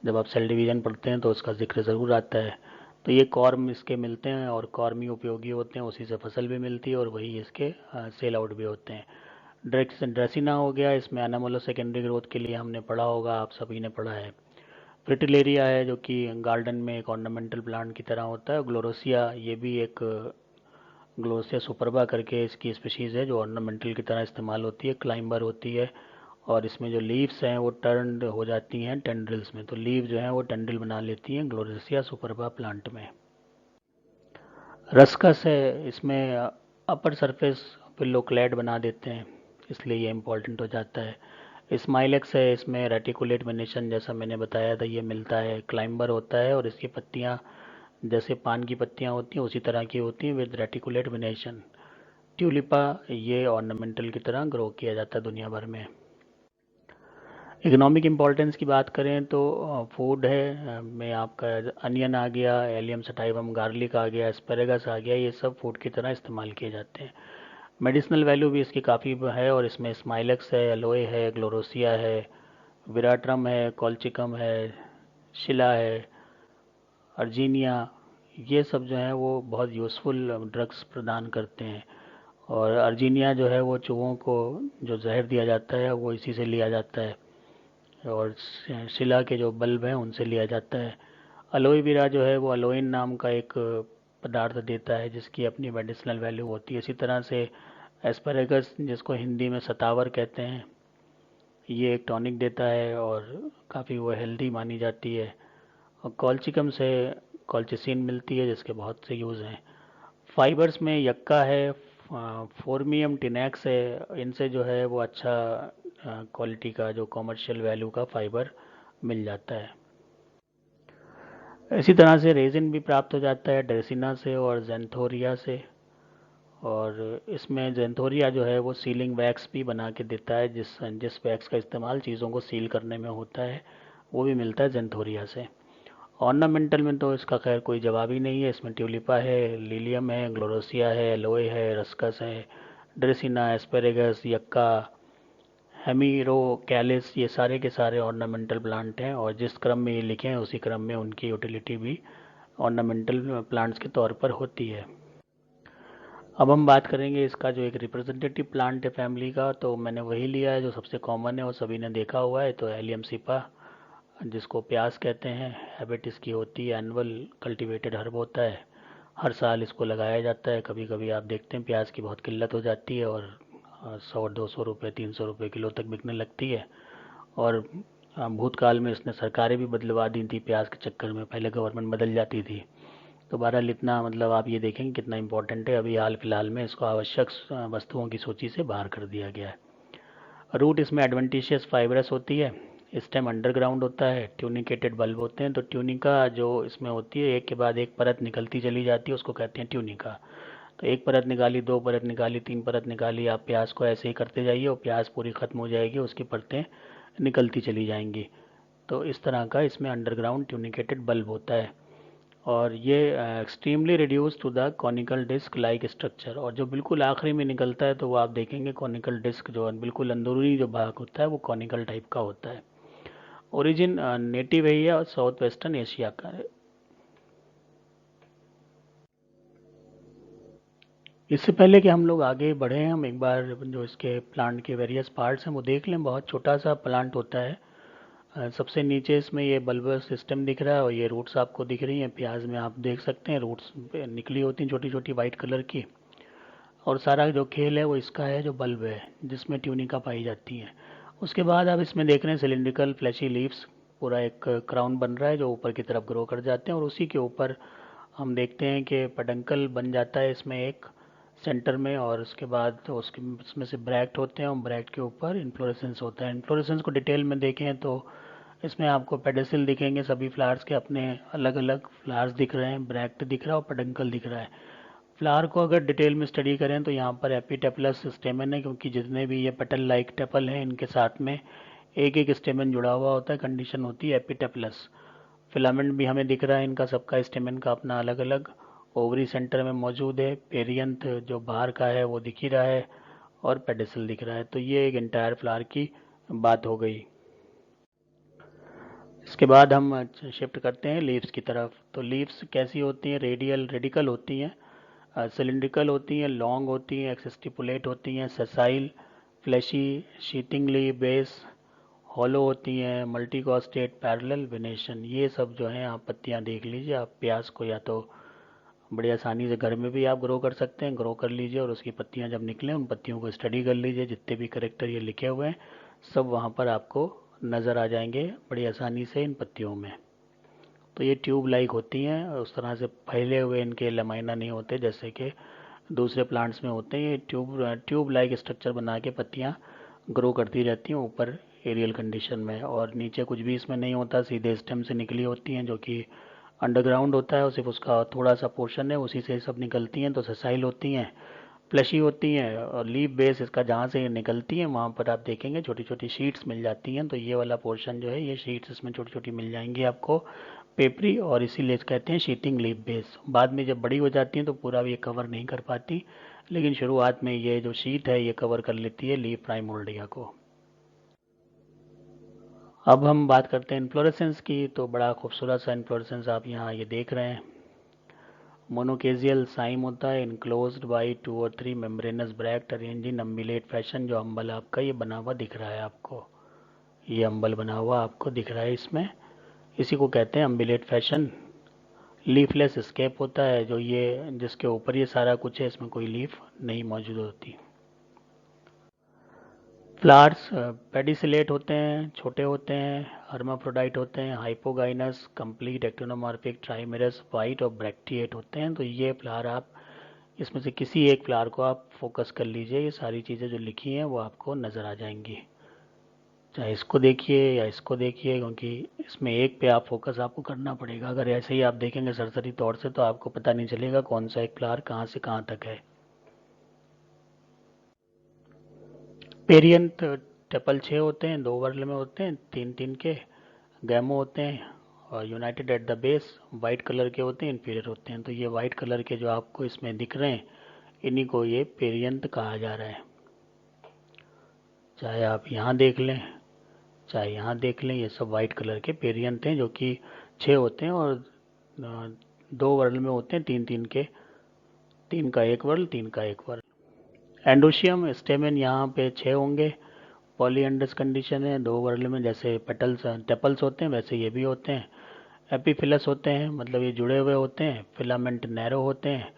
जब आप सेल डिवीज़न पढ़ते हैं तो उसका जिक्र ज़रूर आता है। तो ये कॉर्म इसके मिलते हैं, और कॉर्म ही उपयोगी होते हैं, उसी से फसल भी मिलती है और वही इसके सेल आउट भी होते हैं। ड्रेसिना हो गया, इसमें एनामोलो सेकेंडरी ग्रोथ के लिए हमने पढ़ा होगा, आप सभी ने पढ़ा है। फ्रिटिलेरिया है, जो कि गार्डन में एक ऑर्नामेंटल प्लांट की तरह होता है। ग्लोरोसिया, ये भी एक ग्लोरोसिया सुपरबा करके इसकी स्पीशीज़ है, जो ऑर्नामेंटल की तरह इस्तेमाल होती है, क्लाइंबर होती है, और इसमें जो लीव्स हैं वो टर्न्ड हो जाती हैं टेंड्रिल्स में, तो लीव जो हैं वो टेंड्रिल बना लेती हैं ग्लोरोसिया सुपरबा प्लांट में। रस्कस है, इसमें अपर सरफेस पिल्लोक्लेड बना देते हैं, इसलिए ये इम्पोर्टेंट हो जाता है। स्माइलेक्स है, इसमें रेटिकुलेट वेनेशन, जैसा मैंने बताया था, ये मिलता है, क्लाइंबर होता है, और इसकी पत्तियाँ जैसे पान की पत्तियाँ होती हैं उसी तरह की होती हैं विद रेटिकुलेट वेनेशन। ट्यूलिपा, ये ऑर्नामेंटल की तरह ग्रो किया जाता है दुनिया भर में। इकोनॉमिक इम्पोर्टेंस की बात करें तो फूड है में आपका अनियन आ गया, एलियम सटाइवम गार्लिक आ गया, एस्पेरेगस आ गया, ये सब फूड की तरह इस्तेमाल किए जाते हैं। मेडिसिनल वैल्यू भी इसकी काफ़ी है, और इसमें स्माइलक्स है, एलोए है, ग्लोरोसिया है, विराट्रम है, कॉल्चिकम है, शिला है, अर्जीनिया, ये सब जो है वो बहुत यूज़फुल ड्रग्स प्रदान करते हैं। और अर्जीनिया जो है वो चूहों को जो जहर दिया जाता है वो इसी से लिया जाता है, और शिला के जो बल्ब हैं उनसे लिया जाता है। अलोए वेरा जो है वो अलोइन नाम का एक पदार्थ देता है, जिसकी अपनी मेडिसिनल वैल्यू होती है। इसी तरह से एस्परेगस, जिसको हिंदी में सतावर कहते हैं, ये एक टॉनिक देता है और काफ़ी वो हेल्दी मानी जाती है। और कॉल्चिकम से कॉल्चिसिन मिलती है, जिसके बहुत से यूज़ हैं। फाइबर्स में यक्का है, फोर्मियम टिनैक्स है, इनसे जो है वो अच्छा क्वालिटी का जो कॉमर्शियल वैल्यू का फाइबर मिल जाता है। इसी तरह से रेजिन भी प्राप्त हो जाता है ड्रेसिना से और जेंथोरिया से, और इसमें जेंथोरिया जो है वो सीलिंग वैक्स भी बना के देता है, जिस जिस वैक्स का इस्तेमाल चीज़ों को सील करने में होता है, वो भी मिलता है जेंथोरिया से। ऑर्नामेंटल में तो इसका खैर कोई जवाब ही नहीं है, इसमें ट्यूलिपा है, लिलियम है, ग्लोरोसिया है, एलोए है, रस्कस है, ड्रेसिना, एस्पेरेगस, यक्का, हेमीरो कैलिस, ये सारे के सारे ऑर्नामेंटल प्लांट हैं, और जिस क्रम में ये लिखे हैं उसी क्रम में उनकी यूटिलिटी भी ऑर्नामेंटल प्लांट्स के तौर पर होती है। अब हम बात करेंगे इसका जो एक रिप्रेजेंटेटिव प्लांट है फैमिली का, तो मैंने वही लिया है जो सबसे कॉमन है और सभी ने देखा हुआ है, तो एलियम सिपा, जिसको प्याज कहते हैं। हैबिट इसकी होती है, एनुअल कल्टीवेटेड हर्ब होता है, हर साल इसको लगाया जाता है। कभी कभी आप देखते हैं प्याज की बहुत किल्लत हो जाती है और 100-200 रुपये 300 रुपये किलो तक बिकने लगती है, और भूतकाल में इसने सरकारें भी बदलवा दी थी प्याज के चक्कर में, पहले गवर्नमेंट बदल जाती थी, तो बहरहाल इतना मतलब आप ये देखेंगे कितना इम्पोर्टेंट है। अभी हाल फिलहाल में इसको आवश्यक वस्तुओं की सूची से बाहर कर दिया गया है। रूट इसमें एडवेंटिशियस फाइब्रस होती है। स्टेम अंडरग्राउंड होता है। ट्यूनिकेटेड बल्ब होते हैं। तो ट्यूनिका जो इसमें होती है, एक के बाद एक परत निकलती चली जाती है, उसको कहते हैं ट्यूनिका। तो एक परत निकाली, दो परत निकाली, तीन परत निकाली, आप प्याज को ऐसे ही करते जाइए और प्याज पूरी ख़त्म हो जाएगी, उसकी परतें निकलती चली जाएंगी। तो इस तरह का इसमें अंडरग्राउंड ट्यूनिकेटेड बल्ब होता है। और ये extremely reduce to the conical disc like structure. और जो बिल्कुल आखिरी में निकलता है तो वो आप देखेंगे कॉनिकल डिस्क, जो बिल्कुल अंदरूनी जो भाग होता है वो कॉनिकल टाइप का होता है। ओरिजिन नेटिव है या साउथ वेस्टर्न एशिया का है। इससे पहले कि हम लोग आगे बढ़े, हम एक बार जो इसके प्लांट के वेरियस पार्ट्स हैं वो देख लें। बहुत छोटा सा प्लांट होता है। सबसे नीचे इसमें ये बल्बस सिस्टम दिख रहा है और ये रूट्स आपको दिख रही हैं। प्याज में आप देख सकते हैं रूट्स निकली होती हैं छोटी छोटी वाइट कलर की। और सारा जो खेल है वो इसका है, जो बल्ब है जिसमें ट्यूनिका पाई जाती है। उसके बाद आप इसमें देख रहे हैं सिलिंड्रिकल फ्लैशी लीव्स, पूरा एक क्राउन बन रहा है जो ऊपर की तरफ ग्रो कर जाते हैं। और उसी के ऊपर हम देखते हैं कि पेडंकल बन जाता है इसमें एक सेंटर में। और उसके बाद तो उसमें से ब्रैक्ट होते हैं और ब्रैक्ट के ऊपर इन्फ्लोरेसेंस होता है। इन्फ्लोरेसेंस को डिटेल में देखें तो इसमें आपको पेडेसिल दिखेंगे, सभी फ्लावर्स के अपने अलग अलग फ्लावर्स दिख रहे हैं, ब्रैक्ट दिख रहा है और पेडंकल दिख रहा है। फ्लावर को अगर डिटेल में स्टडी करें तो यहाँ पर एपीटेपलस स्टेमन है, क्योंकि जितने भी ये पेटल लाइक टेपल हैं इनके साथ में एक एक स्टेमन जुड़ा हुआ होता है, कंडीशन होती है एपीटेपलस। फिलामेंट भी हमें दिख रहा है इनका, सबका स्टेमन का अपना अलग अलग। ओवरी सेंटर में मौजूद है। पेरियंथ जो बाहर का है वो दिख ही रहा है और पेडिसल दिख रहा है। तो ये एक इंटायर फ्लावर की बात हो गई। इसके बाद हम शिफ्ट करते हैं लीव्स की तरफ। तो लीव्स कैसी होती हैं? रेडियल रेडिकल होती हैं, सिलिंड्रिकल होती हैं, लॉन्ग होती हैं, एक्सस्टिपुलेट होती हैं, सेसाइल, फ्लैशी, शीटिंगली बेस, हॉलो होती हैं, मल्टीकॉस्टेट, पैरेलल, वेनेशन। ये सब जो हैं आप पत्तियां देख लीजिए। आप प्याज को या तो बड़ी आसानी से घर में भी आप ग्रो कर सकते हैं, ग्रो कर लीजिए और उसकी पत्तियां जब निकलें उन पत्तियों को स्टडी कर लीजिए। जितने भी करेक्टर ये लिखे हुए हैं सब वहाँ पर आपको नज़र आ जाएंगे बड़ी आसानी से इन पत्तियों में। तो ये ट्यूब लाइक होती हैं, उस तरह से फैले हुए इनके लमाइना नहीं होते जैसे कि दूसरे प्लांट्स में होते हैं। ये ट्यूब लाइक स्ट्रक्चर बना के पत्तियाँ ग्रो करती रहती हैं ऊपर एरियल कंडीशन में। और नीचे कुछ भी इसमें नहीं होता, सीधे स्टेम से निकली होती हैं जो कि अंडरग्राउंड होता है और सिर्फ उसका थोड़ा सा पोर्शन है उसी से सब निकलती हैं। तो सेसाइल होती हैं, फ्लैशी होती हैं। और लीफ बेस इसका जहाँ से निकलती हैं वहाँ पर आप देखेंगे छोटी छोटी शीट्स मिल जाती हैं। तो ये वाला पोर्शन जो है ये शीट्स इसमें छोटी छोटी मिल जाएंगी आपको, पेपरी, और इसीलिए कहते हैं शीटिंग लीफ बेस। बाद में जब बड़ी हो जाती हैं तो पूरा ये कवर नहीं कर पाती, लेकिन शुरुआत में ये जो शीट है ये कवर कर लेती है लीफ प्राइमोर्डिया को। अब हम बात करते हैं इन्फ्लोरेसेंस की। तो बड़ा खूबसूरत सा इन्फ्लोरेसेंस आप यहाँ ये देख रहे हैं। मोनोकेजियल साइम होता है, इनक्लोज्ड बाई 2 और 3 membranous bract arrange in umbellate fashion. जो अम्बल आपका ये बना हुआ दिख रहा है आपको, ये अम्बल बना हुआ आपको दिख रहा है इसमें, इसी को कहते हैं अम्बिलेट फैशन। लीफलेस स्केप होता है, जो ये जिसके ऊपर ये सारा कुछ है, इसमें कोई लीफ नहीं मौजूद होती। फ्लावर्स पेडिसिलेट होते हैं, छोटे होते हैं, हर्माफ्रोडाइट होते हैं, हाइपोगाइनस, कंप्लीट एक्टिनोमॉर्फिक, ट्राइमेरस, वाइट और ब्रैक्टिएट होते हैं। तो ये फ्लावर आप इसमें से किसी एक फ्लावर को आप फोकस कर लीजिए, ये सारी चीज़ें जो लिखी हैं वो आपको नज़र आ जाएंगी। चाहे इसको देखिए या इसको देखिए, क्योंकि इसमें एक पे आप फोकस आपको करना पड़ेगा। अगर ऐसे ही आप देखेंगे सरसरी तौर से तो आपको पता नहीं चलेगा कौन सा एक फ्लावर कहाँ से कहाँ तक है। पेरियंथ टेपल 6 होते हैं, 2 वर्ल में होते हैं, 3 3 के। गैमो होते हैं और United at the base, white colour के होते हैं, इन्फीरियर होते हैं। तो ये वाइट कलर के जो आपको इसमें दिख रहे हैं इन्हीं को ये पेरियंथ कहा जा रहा है। चाहे आप यहाँ देख लें चाहे यहाँ देख लें, ये सब वाइट कलर के पेरियंथ हैं जो कि 6 होते हैं और 2 वर्ल में होते हैं, 3 3 के। 3 का एक वर्ल, 3 का एक वर्ल। एंडोशियम स्टेमेन यहाँ पे 6 होंगे। पॉलीएंडस कंडीशन है, 2 वर्ल में जैसे पेटल्स टेपल्स होते हैं वैसे ये भी होते हैं। एपीफिलस होते हैं, मतलब ये जुड़े हुए होते हैं। फिलामेंट नैरो होते हैं।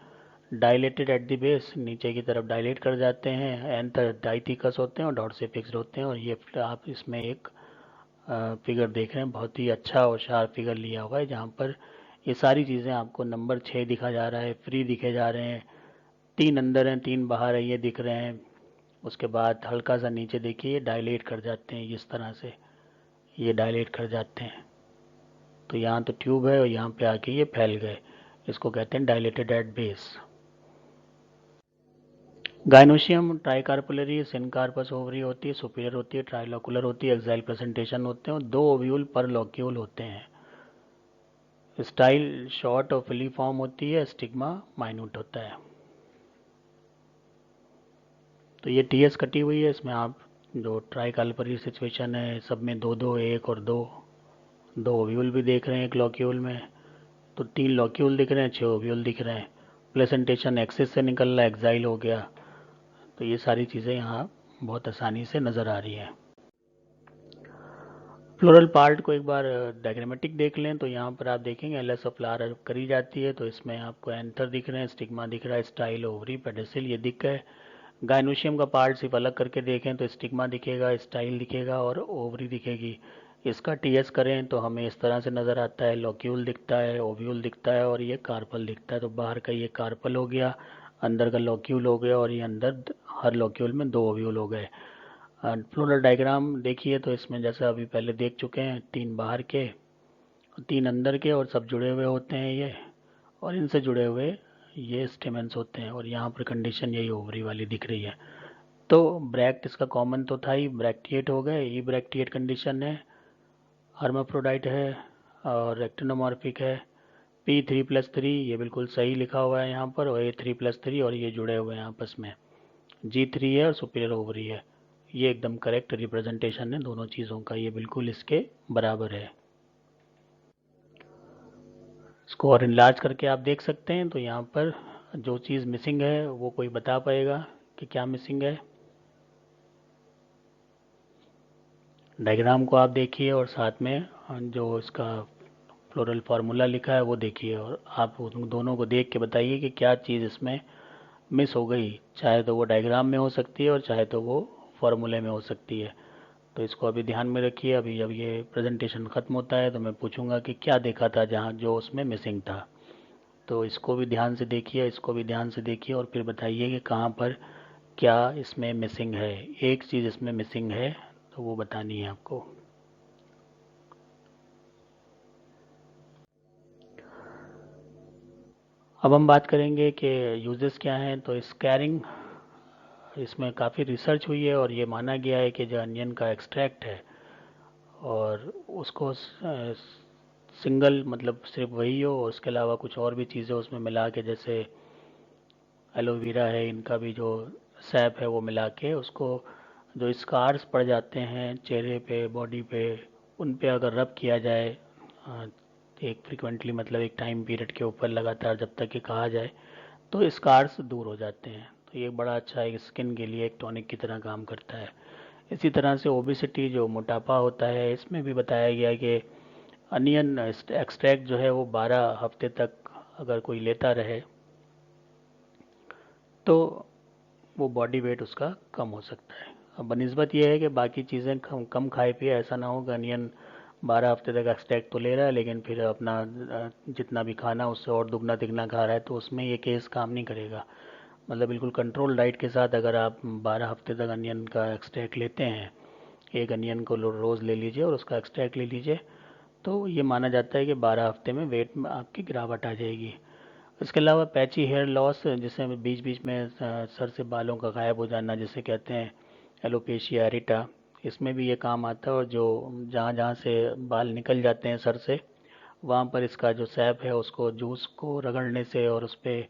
डायलेटेड एट द बेस, नीचे की तरफ डायलेट कर जाते हैं। एंथर डाइथिकस होते हैं और डॉट से फिक्स्ड होते हैं। और ये आप इसमें एक फिगर देख रहे हैं, बहुत ही अच्छा और शार्प फिगर लिया हुआ है जहाँ पर ये सारी चीज़ें आपको नंबर 6 दिखा जा रहा है, फ्री दिखे जा रहे हैं, 3 अंदर हैं 3 बाहर है ये दिख रहे हैं। उसके बाद हल्का सा नीचे देखिए डायलेट कर जाते हैं इस तरह से, ये डायलेट कर जाते हैं। तो यहाँ तो ट्यूब है और यहाँ पे आके ये फैल गए, इसको कहते हैं dilated at base. Gynoecium tricarpellary syncarpous ovary होती है, सुपीरियर होती है, ट्राइलोकुलर होती है, एक्साइल प्रेजेंटेशन होते हैं और 2 ओव्यूल पर लॉक्यूल होते हैं। स्टाइल शॉर्ट और फिलीफॉर्म होती है, स्टिग्मा माइन्यूट होता है। तो ये टीएस कटी हुई है, इसमें आप जो ट्राइकार्पुलरी सिचुएशन है सब में 2-2, 1 और 2, 2 ओव्यूल भी देख रहे हैं एक लॉक्यूल में, तो 3 लॉक्यूल दिख रहे हैं, 6 ओव्यूल दिख रहे हैं। प्लेसेंटेशन एक्सिस से निकल रहा है, एक्साइल हो गया। तो ये सारी चीज़ें यहाँ बहुत आसानी से नज़र आ रही हैं। फ्लोरल पार्ट को एक बार डायग्रामेटिक देख लें तो यहाँ पर आप देखेंगे एलएस ऑफ फ्लावर करी जाती है, तो इसमें आपको एंथर दिख रहे हैं, स्टिग्मा दिख रहा है, स्टाइल ओवरी पेडिसिल ये दिख गए। गाइनोशियम का पार्ट सिर्फ अलग करके देखें तो स्टिग्मा दिखेगा, स्टाइल दिखेगा और ओवरी दिखेगी। इसका टीएस करें तो हमें इस तरह से नज़र आता है, लॉक्यूल दिखता है, ओव्यूल दिखता है और ये कार्पल दिखता है। तो बाहर का ये कार्पल हो गया, अंदर का लॉक्यूल हो गया और ये अंदर हर लॉक्यूल में 2 ओव्यूल हो गए। फ्लोरल डायग्राम देखिए तो इसमें जैसा अभी पहले देख चुके हैं, 3 बाहर के 3 अंदर के और सब जुड़े हुए होते हैं ये, और इनसे जुड़े हुए ये स्टेमेंस होते हैं और यहाँ पर कंडीशन यही ओवरी वाली दिख रही है। तो ब्रैक्ट इसका कॉमन तो था ही, ब्रैक्टिएट हो गए, ई ब्रैक्टिएट कंडीशन है, हर्माफ्रोडाइट है और एक्टिनोमॉर्फिक है। P3+3 ये बिल्कुल सही लिखा हुआ है यहाँ पर, और A3+3 और ये जुड़े हुए हैं आपस में, G3 है और सुपीरियर ओवरी है। ये एकदम करेक्ट रिप्रेजेंटेशन है दोनों चीज़ों का, ये बिल्कुल इसके बराबर है। इसको और इनलार्ज करके आप देख सकते हैं, तो यहाँ पर जो चीज़ मिसिंग है वो कोई बता पाएगा कि क्या मिसिंग है। डायग्राम को आप देखिए और साथ में जो इसका फ्लोरल फार्मूला लिखा है वो देखिए, और आप उन दोनों को देख के बताइए कि क्या चीज़ इसमें मिस हो गई। चाहे तो वो डायग्राम में हो सकती है और चाहे तो वो फार्मूले में हो सकती है। तो इसको अभी ध्यान में रखिए। अभी जब ये प्रेजेंटेशन ख़त्म होता है तो मैं पूछूंगा कि क्या देखा था जहाँ जो उसमें मिसिंग था। तो इसको भी ध्यान से देखिए, इसको भी ध्यान से देखिए और फिर बताइए कि कहाँ पर क्या इसमें मिसिंग है। एक चीज़ इसमें मिसिंग है तो वो बतानी है आपको। अब हम बात करेंगे कि यूजेस क्या हैं। तो स्कैरिंग, इसमें काफ़ी रिसर्च हुई है और ये माना गया है कि जो अनियन का एक्सट्रैक्ट है और उसको सिंगल मतलब सिर्फ वही हो, उसके अलावा कुछ और भी चीज़ें उसमें मिला के, जैसे एलोवेरा है, इनका भी जो सैप है वो मिला के उसको, जो स्कार्स पड़ जाते हैं चेहरे पे बॉडी पे, उन पे अगर रब किया जाए एक फ्रिक्वेंटली मतलब एक टाइम पीरियड के ऊपर लगातार जब तक कि कहा जाए, तो स्कार्स दूर हो जाते हैं। तो ये बड़ा अच्छा एक स्किन के लिए एक टॉनिक की तरह काम करता है। इसी तरह से ओबिसिटी जो मोटापा होता है, इसमें भी बताया गया है कि अनियन एक्सट्रैक्ट जो है वो 12 हफ्ते तक अगर कोई लेता रहे तो वो बॉडी वेट उसका कम हो सकता है। अब बनिस्बत ये है कि बाकी चीज़ें कम कम खाए पिए, ऐसा ना हो कि अनियन 12 हफ्ते तक एक्सट्रैक्ट तो ले रहा है लेकिन फिर अपना जितना भी खाना उससे और दुगना तिगना खा रहा है, तो उसमें ये केस काम नहीं करेगा। मतलब बिल्कुल कंट्रोल डाइट के साथ अगर आप 12 हफ्ते तक अनियन का एक्सट्रैक्ट लेते हैं, एक अनियन को रोज़ ले लीजिए और उसका एक्सट्रैक्ट ले लीजिए, तो ये माना जाता है कि 12 हफ्ते में वेट में आपकी गिरावट आ जाएगी। इसके अलावा पैची हेयर लॉस, जिसे बीच बीच में सर से बालों का गायब हो जाना जिसे कहते हैं एलोपेशिया एरिटा, इसमें भी ये काम आता है। और जो जहाँ जहाँ से बाल निकल जाते हैं सर से, वहाँ पर इसका जो सैप है उसको जूस को रगड़ने से और उस पर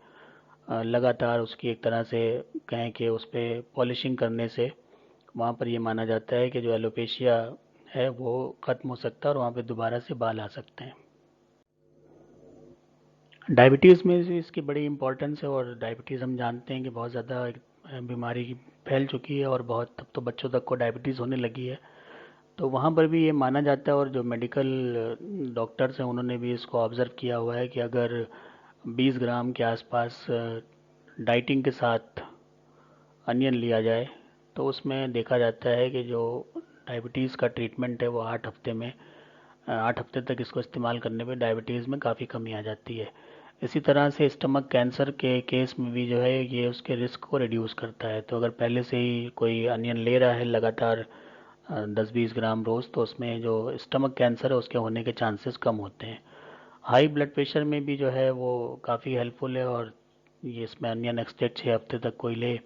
लगातार उसकी एक तरह से कहें कि उस पर पॉलिशिंग करने से वहाँ पर ये माना जाता है कि जो एलोपेशिया है वो ख़त्म हो सकता है और वहाँ पे दोबारा से बाल आ सकते हैं। डायबिटीज़ में भी इसकी बड़ी इम्पोर्टेंस है, और डायबिटीज़ हम जानते हैं कि बहुत ज़्यादा बीमारी फैल चुकी है और बहुत अब तो बच्चों तक को डायबिटीज़ होने लगी है। तो वहाँ पर भी ये माना जाता है और जो मेडिकल डॉक्टर्स हैं उन्होंने भी इसको ऑब्ज़र्व किया हुआ है कि अगर 20 ग्राम के आसपास डाइटिंग के साथ अनियन लिया जाए तो उसमें देखा जाता है कि जो डायबिटीज़ का ट्रीटमेंट है वो 8 हफ्ते में 8 हफ्ते तक इसको इस्तेमाल करने पे डायबिटीज़ में काफ़ी कमी आ जाती है। इसी तरह से स्टमक कैंसर के केस में भी जो है ये उसके रिस्क को रिड्यूस करता है। तो अगर पहले से ही कोई अनियन ले रहा है लगातार 10-20 ग्राम रोज़, तो उसमें जो स्टमक कैंसर है उसके होने के चांसेस कम होते हैं। हाई ब्लड प्रेशर में भी जो है वो काफ़ी हेल्पफुल है, और ये इसमें अनियन एक्सट्रैक्ट 6 हफ्ते तक कोई ले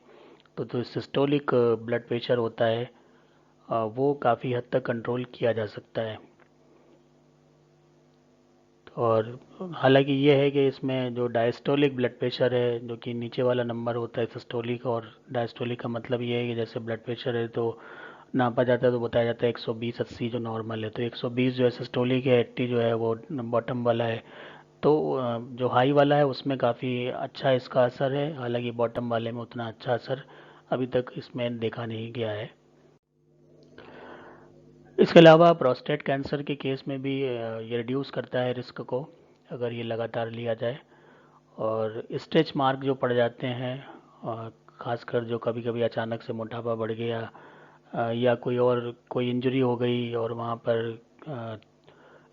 तो जो सिस्टोलिक ब्लड प्रेशर होता है वो काफ़ी हद तक कंट्रोल किया जा सकता है। और हालांकि ये है कि इसमें जो डायस्टोलिक ब्लड प्रेशर है, जो कि नीचे वाला नंबर होता है सिस्टोलिक, और डायस्टोलिक का मतलब ये है कि जैसे ब्लड प्रेशर है तो नापा जाता है तो बताया जाता है 120/80 जो नॉर्मल है, तो 120 जो है सिस्टोलिक है, 80 जो है वो बॉटम वाला है। तो जो हाई वाला है उसमें काफ़ी अच्छा इसका असर है, हालांकि बॉटम वाले में उतना अच्छा असर अभी तक इसमें देखा नहीं गया है। इसके अलावा प्रोस्टेट कैंसर के केस में भी ये रिड्यूस करता है रिस्क को, अगर ये लगातार लिया जाए। और स्ट्रेच मार्क जो पड़ जाते हैं, खासकर जो कभी कभी अचानक से मोटापा बढ़ गया या कोई इंजरी हो गई और वहाँ पर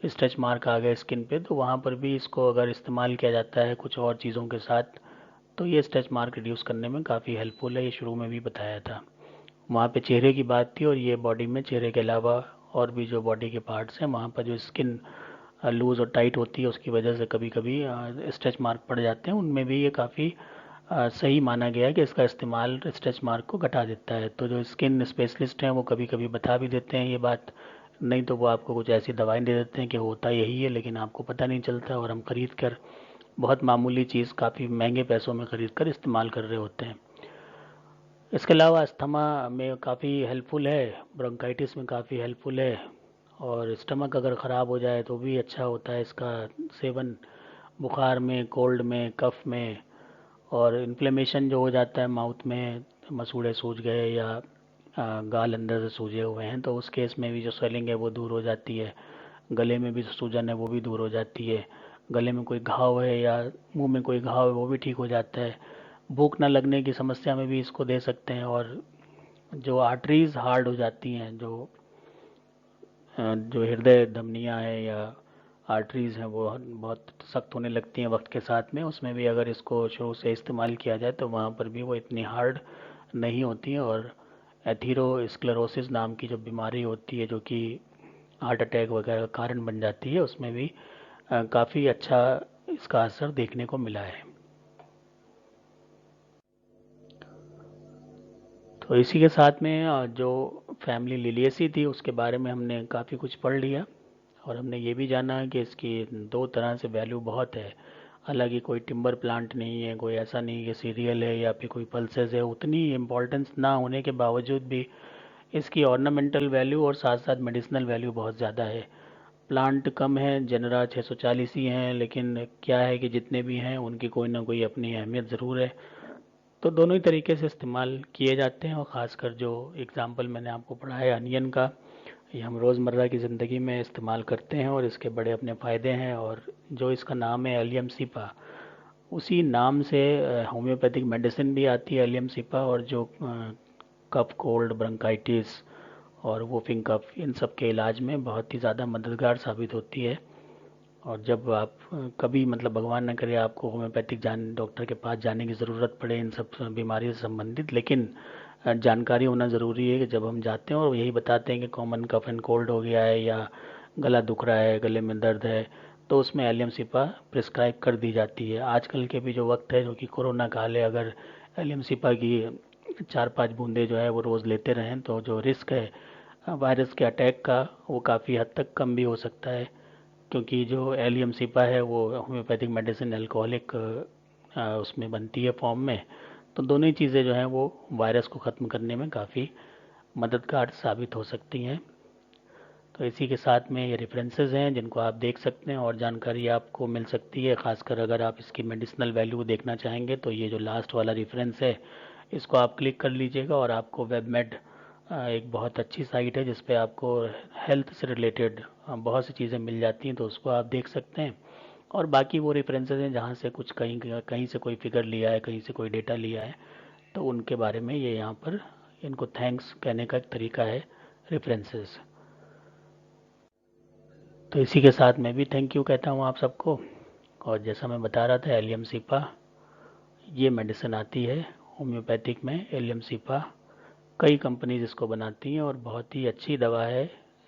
स्ट्रेच मार्क आ गए स्किन पे, तो वहाँ पर भी इसको अगर इस्तेमाल किया जाता है कुछ और चीज़ों के साथ, तो ये स्ट्रेच मार्क रिड्यूस करने में काफ़ी हेल्पफुल है। ये शुरू में भी बताया था। वहाँ पे चेहरे की बात थी, और ये बॉडी में चेहरे के अलावा और भी जो बॉडी के पार्ट्स हैं वहाँ पर जो स्किन लूज़ और टाइट होती है उसकी वजह से कभी कभी स्ट्रेच मार्क पड़ जाते हैं, उनमें भी ये काफ़ी सही माना गया है कि इसका इस्तेमाल स्ट्रेच मार्क को घटा देता है। तो जो स्किन स्पेशलिस्ट हैं वो कभी कभी बता भी देते हैं ये बात, नहीं तो वो आपको कुछ ऐसी दवाएं दे देते हैं कि होता यही है, लेकिन आपको पता नहीं चलता, और हम खरीद कर बहुत मामूली चीज़ काफ़ी महंगे पैसों में खरीद कर इस्तेमाल कर रहे होते हैं। इसके अलावा अस्थमा में काफ़ी हेल्पफुल है, ब्रोंकाइटिस में काफ़ी हेल्पफुल है, और स्टमक अगर ख़राब हो जाए तो भी अच्छा होता है इसका सेवन, बुखार में, कोल्ड में, कफ में। और इन्फ्लेमेशन जो हो जाता है माउथ में, मसूड़े सूज गए या गाल अंदर से सूजे हुए हैं, तो उस केस में भी जो स्वेलिंग है वो दूर हो जाती है। गले में भी जो सूजन है वो भी दूर हो जाती है। गले में कोई घाव है या मुंह में कोई घाव है वो भी ठीक हो जाता है। भूख न लगने की समस्या में भी इसको दे सकते हैं। और जो आर्टरीज हार्ड हो जाती हैं, जो हृदय धमनियाँ हैं या आर्टरीज हैं वो बहुत सख्त होने लगती हैं वक्त के साथ में, उसमें भी अगर इसको शुरू से इस्तेमाल किया जाए तो वहाँ पर भी वो इतनी हार्ड नहीं होती हैं। और एथीरोस्क्लेरोसिस नाम की जो बीमारी होती है जो कि हार्ट अटैक वगैरह का कारण बन जाती है, उसमें भी काफ़ी अच्छा इसका असर देखने को मिला है। तो इसी के साथ में जो फैमिली लिलिएसी थी उसके बारे में हमने काफ़ी कुछ पढ़ लिया, और हमने ये भी जाना कि इसकी दो तरह से वैल्यू बहुत है। हालांकि कोई टिम्बर प्लांट नहीं है, कोई ऐसा नहीं कि सीरियल है या फिर कोई पल्सेस है, उतनी इम्पोर्टेंस ना होने के बावजूद भी इसकी ऑर्नामेंटल वैल्यू और साथ साथ मेडिसिनल वैल्यू बहुत ज़्यादा है। प्लांट कम है, जनरा 640 ही हैं, लेकिन क्या है कि जितने भी हैं उनकी कोई ना कोई अपनी अहमियत ज़रूर है। तो दोनों ही तरीके से इस्तेमाल किए जाते हैं, और ख़ासकर जो एग्ज़ाम्पल मैंने आपको पढ़ा है अनियन का, ये हम रोज़मर्रा की ज़िंदगी में इस्तेमाल करते हैं और इसके बड़े अपने फ़ायदे हैं। और जो इसका नाम है एलियम सिपा, उसी नाम से होम्योपैथिक मेडिसिन भी आती है एलियम सिपा, और जो कफ, कोल्ड, ब्रोंकाइटिस और वूफिंग कफ, इन सब के इलाज में बहुत ही ज़्यादा मददगार साबित होती है। और जब आप कभी मतलब भगवान न करे आपको होम्योपैथिक डॉक्टर के पास जाने की ज़रूरत पड़े इन सब बीमारियों से संबंधित, लेकिन जानकारी होना ज़रूरी है कि जब हम जाते हैं और यही बताते हैं कि कॉमन कफ एंड कोल्ड हो गया है या गला दुख रहा है, गले में दर्द है, तो उसमें एलियम सिपा प्रिस्क्राइब कर दी जाती है। आजकल के भी जो वक्त है जो कि कोरोना काल है, अगर एलियम सिपा की 4-5 बूंदे जो है वो रोज़ लेते रहें तो जो रिस्क है वायरस के अटैक का वो काफ़ी हद तक कम भी हो सकता है। क्योंकि जो एलियम सिपा है वो होम्योपैथिक मेडिसिन अल्कोहलिक उसमें बनती है फॉर्म में, तो दोनों ही चीज़ें जो हैं वो वायरस को ख़त्म करने में काफ़ी मददगार साबित हो सकती हैं। तो इसी के साथ में ये रेफरेंसेस हैं जिनको आप देख सकते हैं और जानकारी आपको मिल सकती है। खासकर अगर आप इसकी मेडिसिनल वैल्यू देखना चाहेंगे तो ये जो लास्ट वाला रेफरेंस है इसको आप क्लिक कर लीजिएगा, और आपको वेबमेड एक बहुत अच्छी साइट है जिस पे आपको हेल्थ से रिलेटेड बहुत सी चीज़ें मिल जाती हैं, तो उसको आप देख सकते हैं। और बाकी वो रेफरेंसेस हैं जहाँ से कुछ कहीं कहीं से कोई फिगर लिया है, कहीं से कोई डेटा लिया है, तो उनके बारे में ये यहाँ पर इनको थैंक्स कहने का एक तरीका है, रेफरेंसेस। तो इसी के साथ मैं भी थैंक यू कहता हूँ आप सबको। और जैसा मैं बता रहा था एलियम सीपा, ये मेडिसिन आती है होम्योपैथिक में। एलियम सीपा कई कंपनीज इसको बनाती हैं और बहुत ही अच्छी दवा है।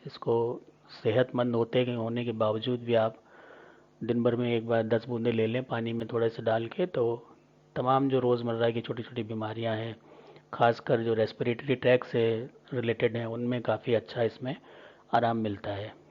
इसको सेहतमंद होने के बावजूद भी आप दिन भर में एक बार 10 बूंदे ले लें पानी में थोड़े से डाल के, तो तमाम जो रोज़मर्रा की छोटी छोटी बीमारियां हैं, खासकर जो रेस्पिरेटरी ट्रैक से रिलेटेड हैं, उनमें काफ़ी अच्छा इसमें आराम मिलता है।